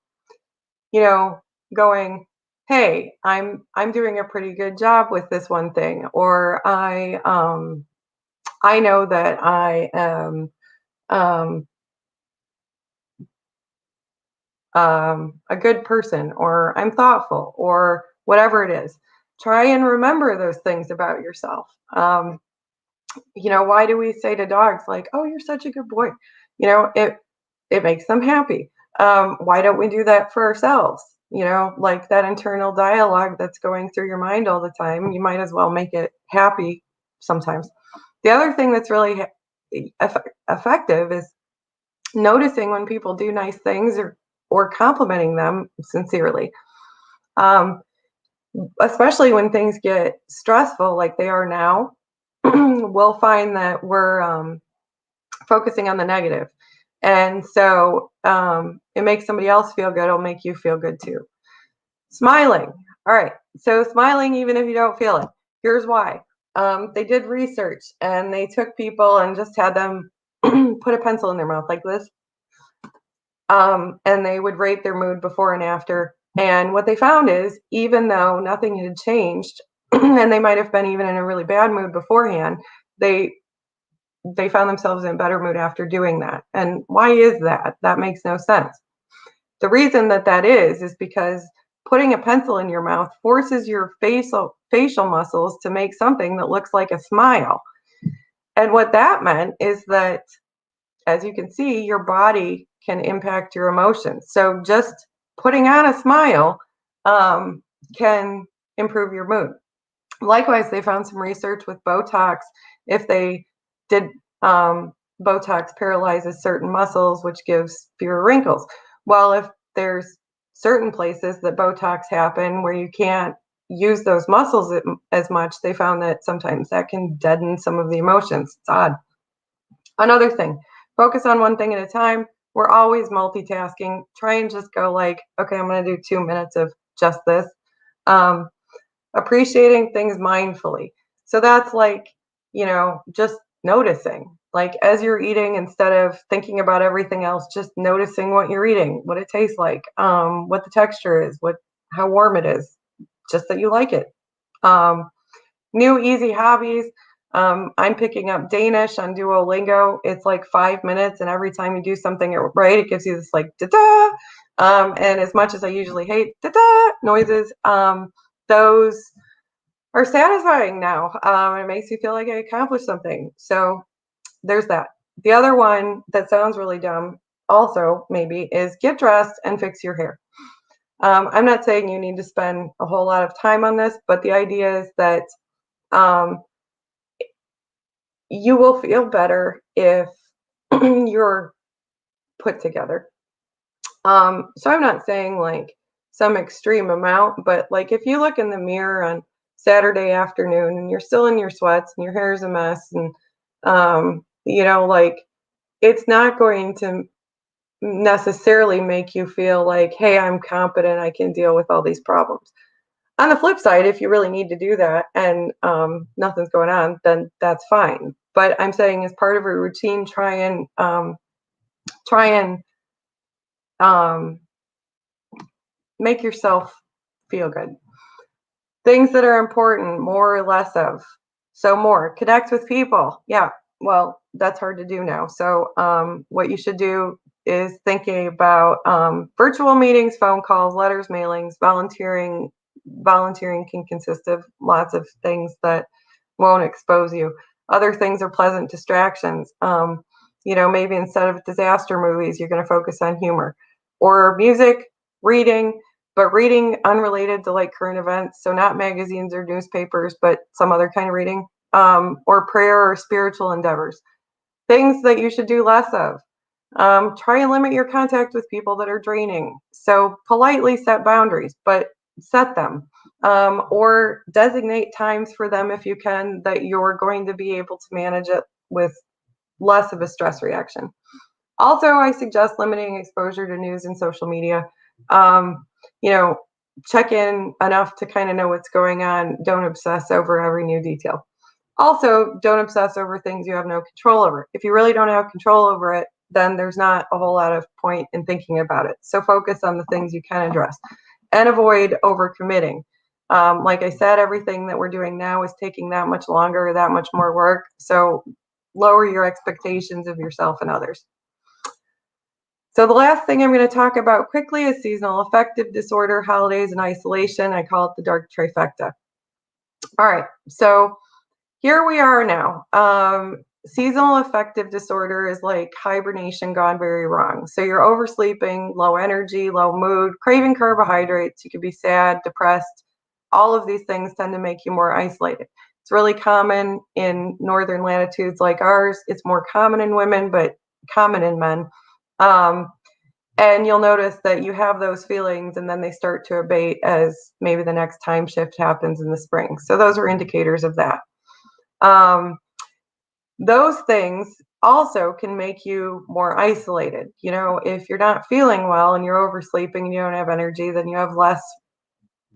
[SPEAKER 3] going, hey, I'm doing a pretty good job with this one thing, or I know that I am a good person, or I'm thoughtful, or whatever it is. Try and remember those things about yourself. Why do we say to dogs like, "Oh, you're such a good boy"? It makes them happy. Why don't we do that for ourselves? Like that internal dialogue that's going through your mind all the time. You might as well make it happy sometimes. The other thing that's really effective is noticing when people do nice things or complimenting them sincerely. Especially when things get stressful like they are now, we'll find that we're focusing on the negative. And so it makes somebody else feel good. It'll make you feel good too. Smiling. All right. So smiling, even if you don't feel it. Here's why. They did research and they took people and just had them put a pencil in their mouth like this. And they would rate their mood before and after. And what they found is, even though nothing had changed, and they might have been even in a really bad mood beforehand, they found themselves in a better mood after doing that. And why is that? That makes no sense. The reason that is because putting a pencil in your mouth forces your facial muscles to make something that looks like a smile. And what that meant is that, as you can see, your body can impact your emotions. So just putting on a smile can improve your mood. Likewise, they found some research with Botox. If they did Botox paralyzes certain muscles, which gives fewer wrinkles. Well, if there's certain places that Botox happen where you can't use those muscles as much, they found that sometimes that can deaden some of the emotions. It's odd. Another thing, focus on one thing at a time. We're always multitasking. Try and just go like, okay, I'm going to do 2 minutes of just this. Appreciating things mindfully. So that's like, just noticing. Like as you're eating, instead of thinking about everything else, just noticing what you're eating, what it tastes like, what the texture is, how warm it is, just that you like it. New easy hobbies. I'm picking up Danish on Duolingo. It's like 5 minutes, and every time you do something right, it gives you this like da-da. And as much as I usually hate da-da noises, those are satisfying now. It makes you feel like I accomplished something. So there's that. The other one that sounds really dumb also maybe is get dressed and fix your hair. I'm not saying you need to spend a whole lot of time on this, but the idea is that you will feel better if you're put together. So I'm not saying like some extreme amount, but like if you look in the mirror on Saturday afternoon and you're still in your sweats and your hair is a mess and like it's not going to necessarily make you feel like, hey, I'm competent, I can deal with all these problems. On the flip side, if you really need to do that and nothing's going on, then that's fine. But I'm saying as part of a routine, try and make yourself feel good. Things that are important, more or less of. So more, connect with people. Yeah, well, that's hard to do now. So what you should do is thinking about virtual meetings, phone calls, letters, mailings, volunteering. Volunteering can consist of lots of things that won't expose you. Other things are pleasant distractions. Maybe instead of disaster movies, you're going to focus on humor or music, reading, but reading unrelated to like current events. So not magazines or newspapers, but some other kind of reading, or prayer or spiritual endeavors. Things that you should do less of. Try and limit your contact with people that are draining. So politely set boundaries, but set them. Or designate times for them if you can that you're going to be able to manage it with less of a stress reaction. Also, I suggest limiting exposure to news and social media. Check in enough to kind of know what's going on. Don't obsess over every new detail. Also, don't obsess over things you have no control over. If you really don't have control over it, then there's not a whole lot of point in thinking about it. So focus on the things you can address and avoid overcommitting. Like I said, everything that we're doing now is taking that much longer, that much more work. So lower your expectations of yourself and others. So the last thing I'm going to talk about quickly is seasonal affective disorder, holidays, and isolation. I call it the dark trifecta. All right, so here we are now. Seasonal affective disorder is like hibernation gone very wrong. So you're oversleeping, low energy, low mood, craving carbohydrates. You could be sad, depressed. All of these things tend to make you more isolated. It's really common in northern latitudes like ours. It's more common in women, but common in men. And you'll notice that you have those feelings and then they start to abate as maybe the next time shift happens in the spring. So those are indicators of that. Those things also can make you more isolated. You know, if you're not feeling well and you're oversleeping and you don't have energy, then you have less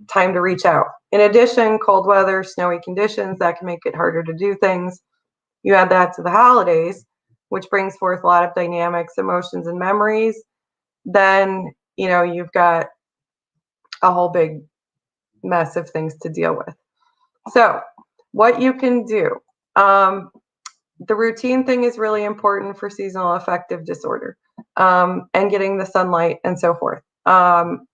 [SPEAKER 3] time to reach out. In addition, cold weather, snowy conditions, that can make it harder to do things. You add that to the holidays, which brings forth a lot of dynamics, emotions, and memories. Then, you know, you've got a whole big mess of things to deal with. So, what you can do. The routine thing is really important for seasonal affective disorder, and getting the sunlight and so forth.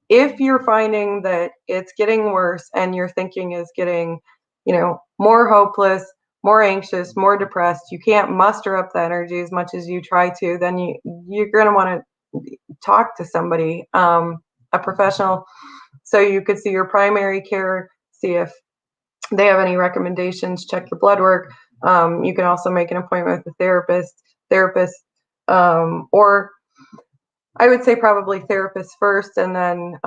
[SPEAKER 3] If you're finding that it's getting worse and your thinking is getting, you know, more hopeless, more anxious, more depressed, you can't muster up the energy as much as you try to, then you're going to want to talk to somebody, a professional. So you could see your primary care, see if they have any recommendations, check your blood work. You can also make an appointment with a therapist, or I would say probably therapist first, and then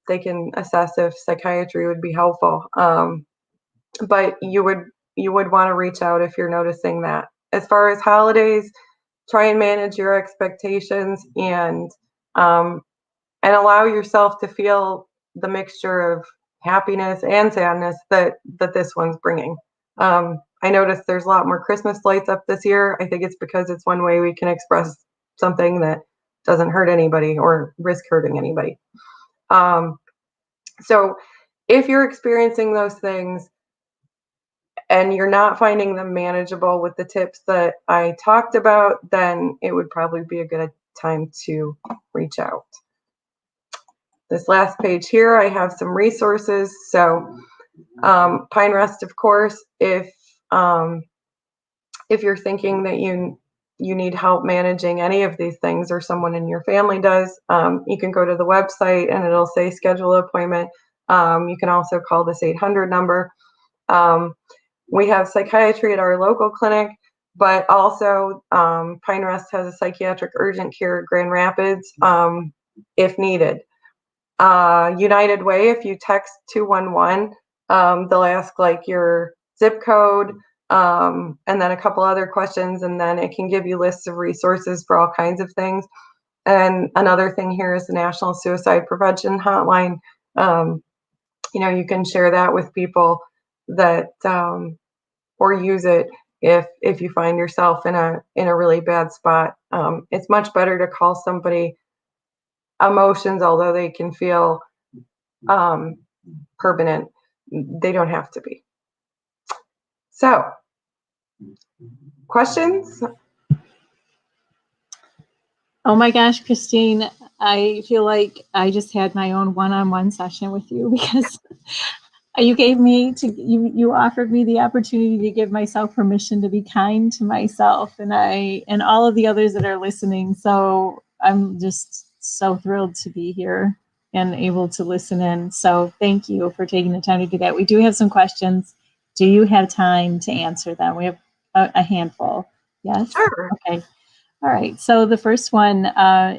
[SPEAKER 3] they can assess if psychiatry would be helpful. But you would want to reach out if you're noticing that. As far as holidays, try and manage your expectations, and allow yourself to feel the mixture of happiness and sadness that this one's bringing. I noticed there's a lot more Christmas lights up this year. I think it's because it's one way we can express something that doesn't hurt anybody or risk hurting anybody. So if you're experiencing those things and you're not finding them manageable with the tips that I talked about, then it would probably be a good time to reach out. This last page here, I have some resources. So Pine Rest, of course, if you're thinking that you need help managing any of these things, or someone in your family does, you can go to the website and it'll say schedule an appointment. You can also call this 800 number. We have psychiatry at our local clinic, but also Pine Rest has a psychiatric urgent care at Grand Rapids if needed. United Way, if you text 211, they'll ask like your zip code, and then a couple other questions, and then it can give you lists of resources for all kinds of things. And another thing here is the National Suicide Prevention Hotline. You know, you can share that with people that, or use it if you find yourself in a really bad spot. It's much better to call somebody. Emotions, although they can feel permanent, they don't have to be. So, questions?
[SPEAKER 2] Oh my gosh, Christine, I feel like I just had my own one-on-one session with you, because you offered me the opportunity to give myself permission to be kind to myself, and all of the others that are listening. So I'm just so thrilled to be here and able to listen in. So thank you for taking the time to do that. We do have some questions. Do you have time to answer them? We have a handful. Yes?
[SPEAKER 3] Sure.
[SPEAKER 2] Okay. All right. So the first one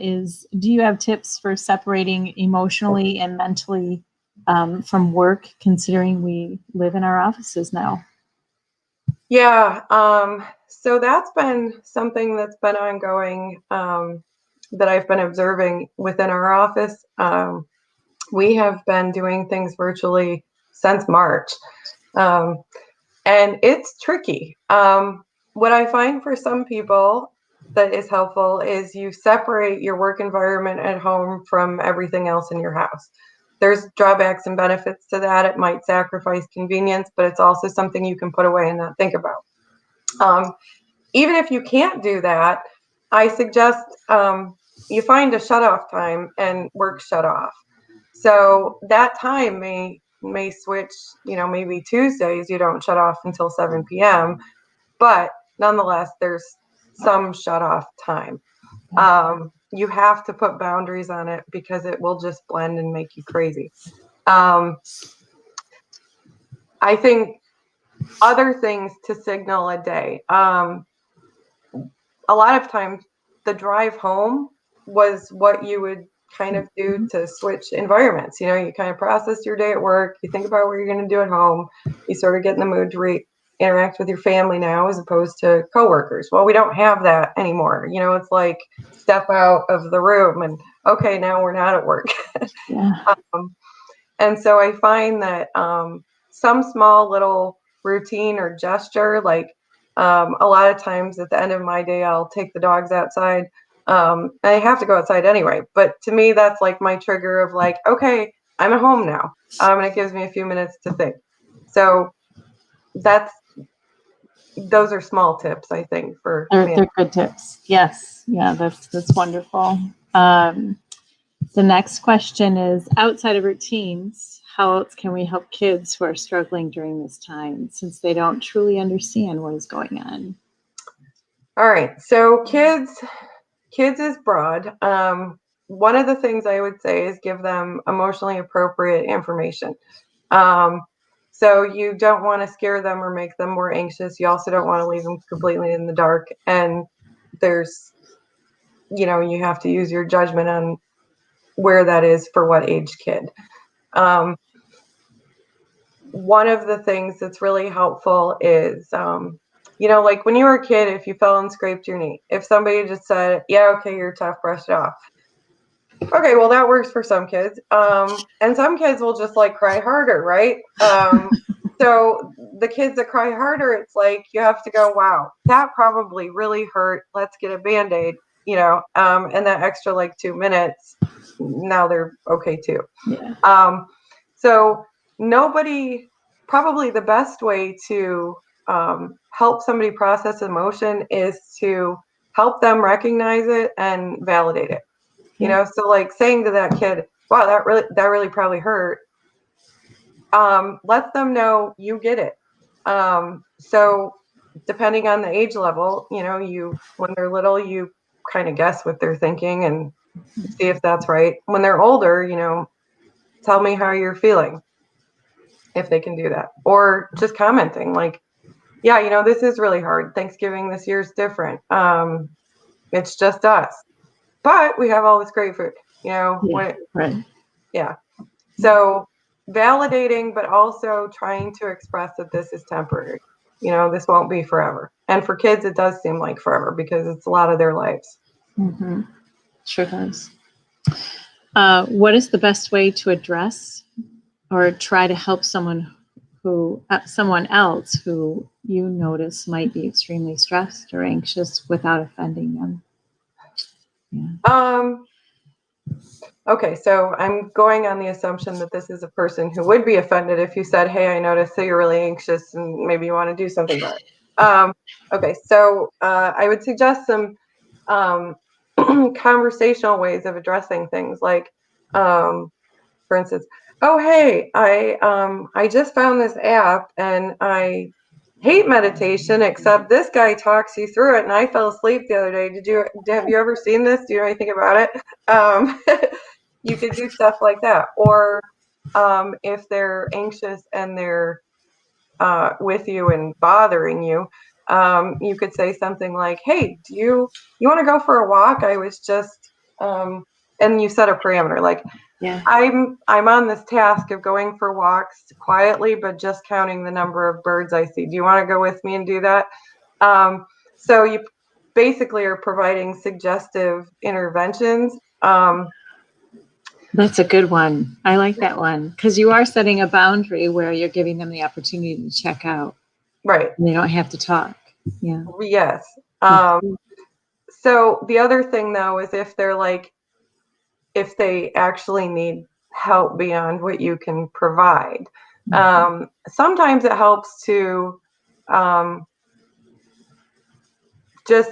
[SPEAKER 2] is, do you have tips for separating emotionally and mentally from work, considering we live in our offices now?
[SPEAKER 3] Yeah. So that's been something that's been ongoing, that I've been observing within our office. We have been doing things virtually since March. And it's tricky. What I find for some people that is helpful is you separate your work environment at home from everything else in your house. There's drawbacks and benefits to that. It might sacrifice convenience, but it's also something you can put away and not think about. Even if you can't do that, I suggest you find a shut-off time and work shut off. So that time may switch, you know, maybe Tuesdays you don't shut off until 7 p.m., but nonetheless, there's some shut off time. You have to put boundaries on it because it will just blend and make you crazy. I think other things to signal a day. A lot of times the drive home was what you would kind of do to switch environments. You know, you kind of process your day at work, you think about what you're going to do at home, you sort of get in the mood to interact with your family now as opposed to coworkers. Well, we don't have that anymore. You know, it's like step out of the room and okay, now we're not at work.
[SPEAKER 2] Yeah.
[SPEAKER 3] And so I find that some small little routine or gesture, like a lot of times at the end of my day, I'll take the dogs outside. I have to go outside anyway, but to me, that's like my trigger of like, okay, I'm at home now. And it gives me a few minutes to think. So those are small tips, I think, for
[SPEAKER 2] They're good tips. Yes. Yeah, that's wonderful. The next question is, outside of routines, how else can we help kids who are struggling during this time since they don't truly understand what is going on?
[SPEAKER 3] All right. So kids is broad. One of the things I would say is give them emotionally appropriate information. So you don't want to scare them or make them more anxious. You also don't want to leave them completely in the dark. And there's, you have to use your judgment on where that is for what age kid. One of the things that's really helpful is, like when you were a kid, if you fell and scraped your knee, if somebody just said, yeah, okay, you're tough, brush it off. Okay, well, that works for some kids. And some kids will just like cry harder, right? So the kids that cry harder, it's like you have to go, wow, that probably really hurt. Let's get a Band-Aid, and that extra like 2 minutes, now they're okay too.
[SPEAKER 2] Yeah.
[SPEAKER 3] So probably the best way to help somebody process emotion is to help them recognize it and validate it. So like saying to that kid, wow, that really probably hurt. Let them know you get it. So depending on the age level, when they're little, you kind of guess what they're thinking and see if that's right. When they're older, tell me how you're feeling, if they can do that. Or just commenting like, yeah, this is really hard. Thanksgiving this year is different. It's just us. But we have all this great food,
[SPEAKER 2] Right.
[SPEAKER 3] Yeah. So validating, but also trying to express that this is temporary. This won't be forever. And for kids, it does seem like forever because it's a lot of their lives.
[SPEAKER 2] Mm-hmm. Sure does. What is the best way to address or try to help someone else who you notice might be extremely stressed or anxious without offending them?
[SPEAKER 3] Yeah. Okay, so I'm going on the assumption that this is a person who would be offended if you said, hey, I noticed that you're really anxious and maybe you want to do something about it. Okay, so I would suggest some conversational ways of addressing things like, for instance, oh, hey, I just found this app and I hate meditation, except this guy talks you through it and I fell asleep the other day. Have you ever seen this? Do you know anything about it? You could do stuff like that. Or if they're anxious and they're with you and bothering you, you could say something like, hey, do you want to go for a walk? I was just, and you set a parameter like,
[SPEAKER 2] Yeah.
[SPEAKER 3] I'm on this task of going for walks quietly, but just counting the number of birds I see. Do you want to go with me and do that? So you basically are providing suggestive interventions.
[SPEAKER 2] That's a good one. I like that one because you are setting a boundary where you're giving them the opportunity to check out.
[SPEAKER 3] Right.
[SPEAKER 2] And they don't have to talk. Yeah.
[SPEAKER 3] Yes. So the other thing though is if they actually need help beyond what you can provide. Sometimes it helps to just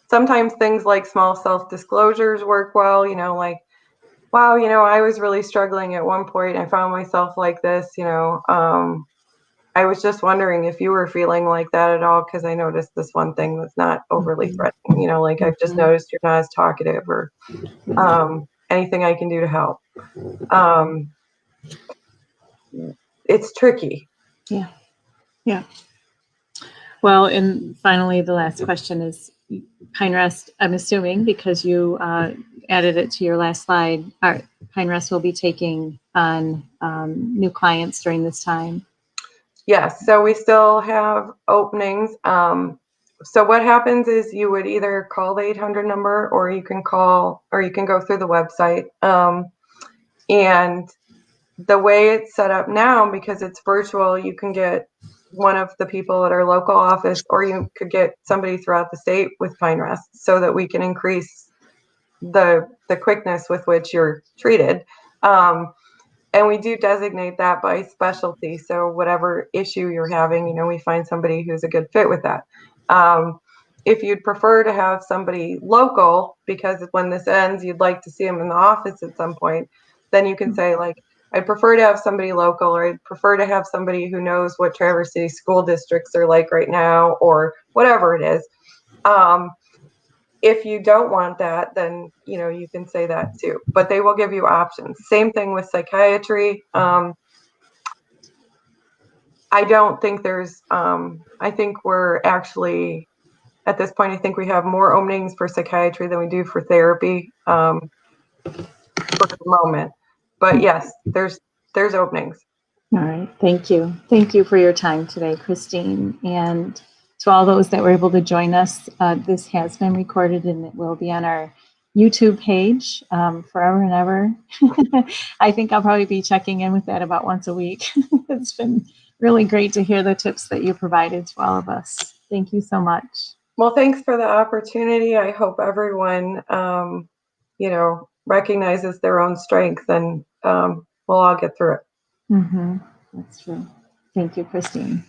[SPEAKER 3] sometimes things like small self-disclosures work well, like, wow, I was really struggling at one point. I found myself like this, I was just wondering if you were feeling like that at all, because I noticed this one thing that's not overly threatening, like I've just noticed you're not as talkative or anything I can do to help. It's tricky.
[SPEAKER 2] Yeah. Yeah. Well, and finally, the last question is Pine Rest, I'm assuming, because you added it to your last slide, Pine Rest will be taking on new clients during this time.
[SPEAKER 3] Yes, so we still have openings. So what happens is you would either call the 800 number, or you can go through the website. And the way it's set up now, because it's virtual, you can get one of the people at our local office, or you could get somebody throughout the state with Pine Rest, so that we can increase the quickness with which you're treated. And we do designate that by specialty. So whatever issue you're having, we find somebody who's a good fit with that. If you'd prefer to have somebody local, because when this ends, you'd like to see them in the office at some point, then you can say, like, I'd prefer to have somebody local, or I'd prefer to have somebody who knows what Traverse City school districts are like right now, or whatever it is. If you don't want that, then you can say that too, but they will give you options. Same thing with psychiatry. I don't think there's I think we're actually, at this point, I think we have more openings for psychiatry than we do for therapy, for the moment. But yes, there's openings.
[SPEAKER 2] All right. Thank you. Thank you for your time today, Christine. And to all those that were able to join us, this has been recorded and it will be on our YouTube page forever and ever. I think I'll probably be checking in with that about once a week. It's been really great to hear the tips that you provided to all of us. Thank you so much.
[SPEAKER 3] Well, thanks for the opportunity. I hope everyone, recognizes their own strength, and we'll all get through it.
[SPEAKER 2] Mm-hmm. That's true. Thank you, Christine.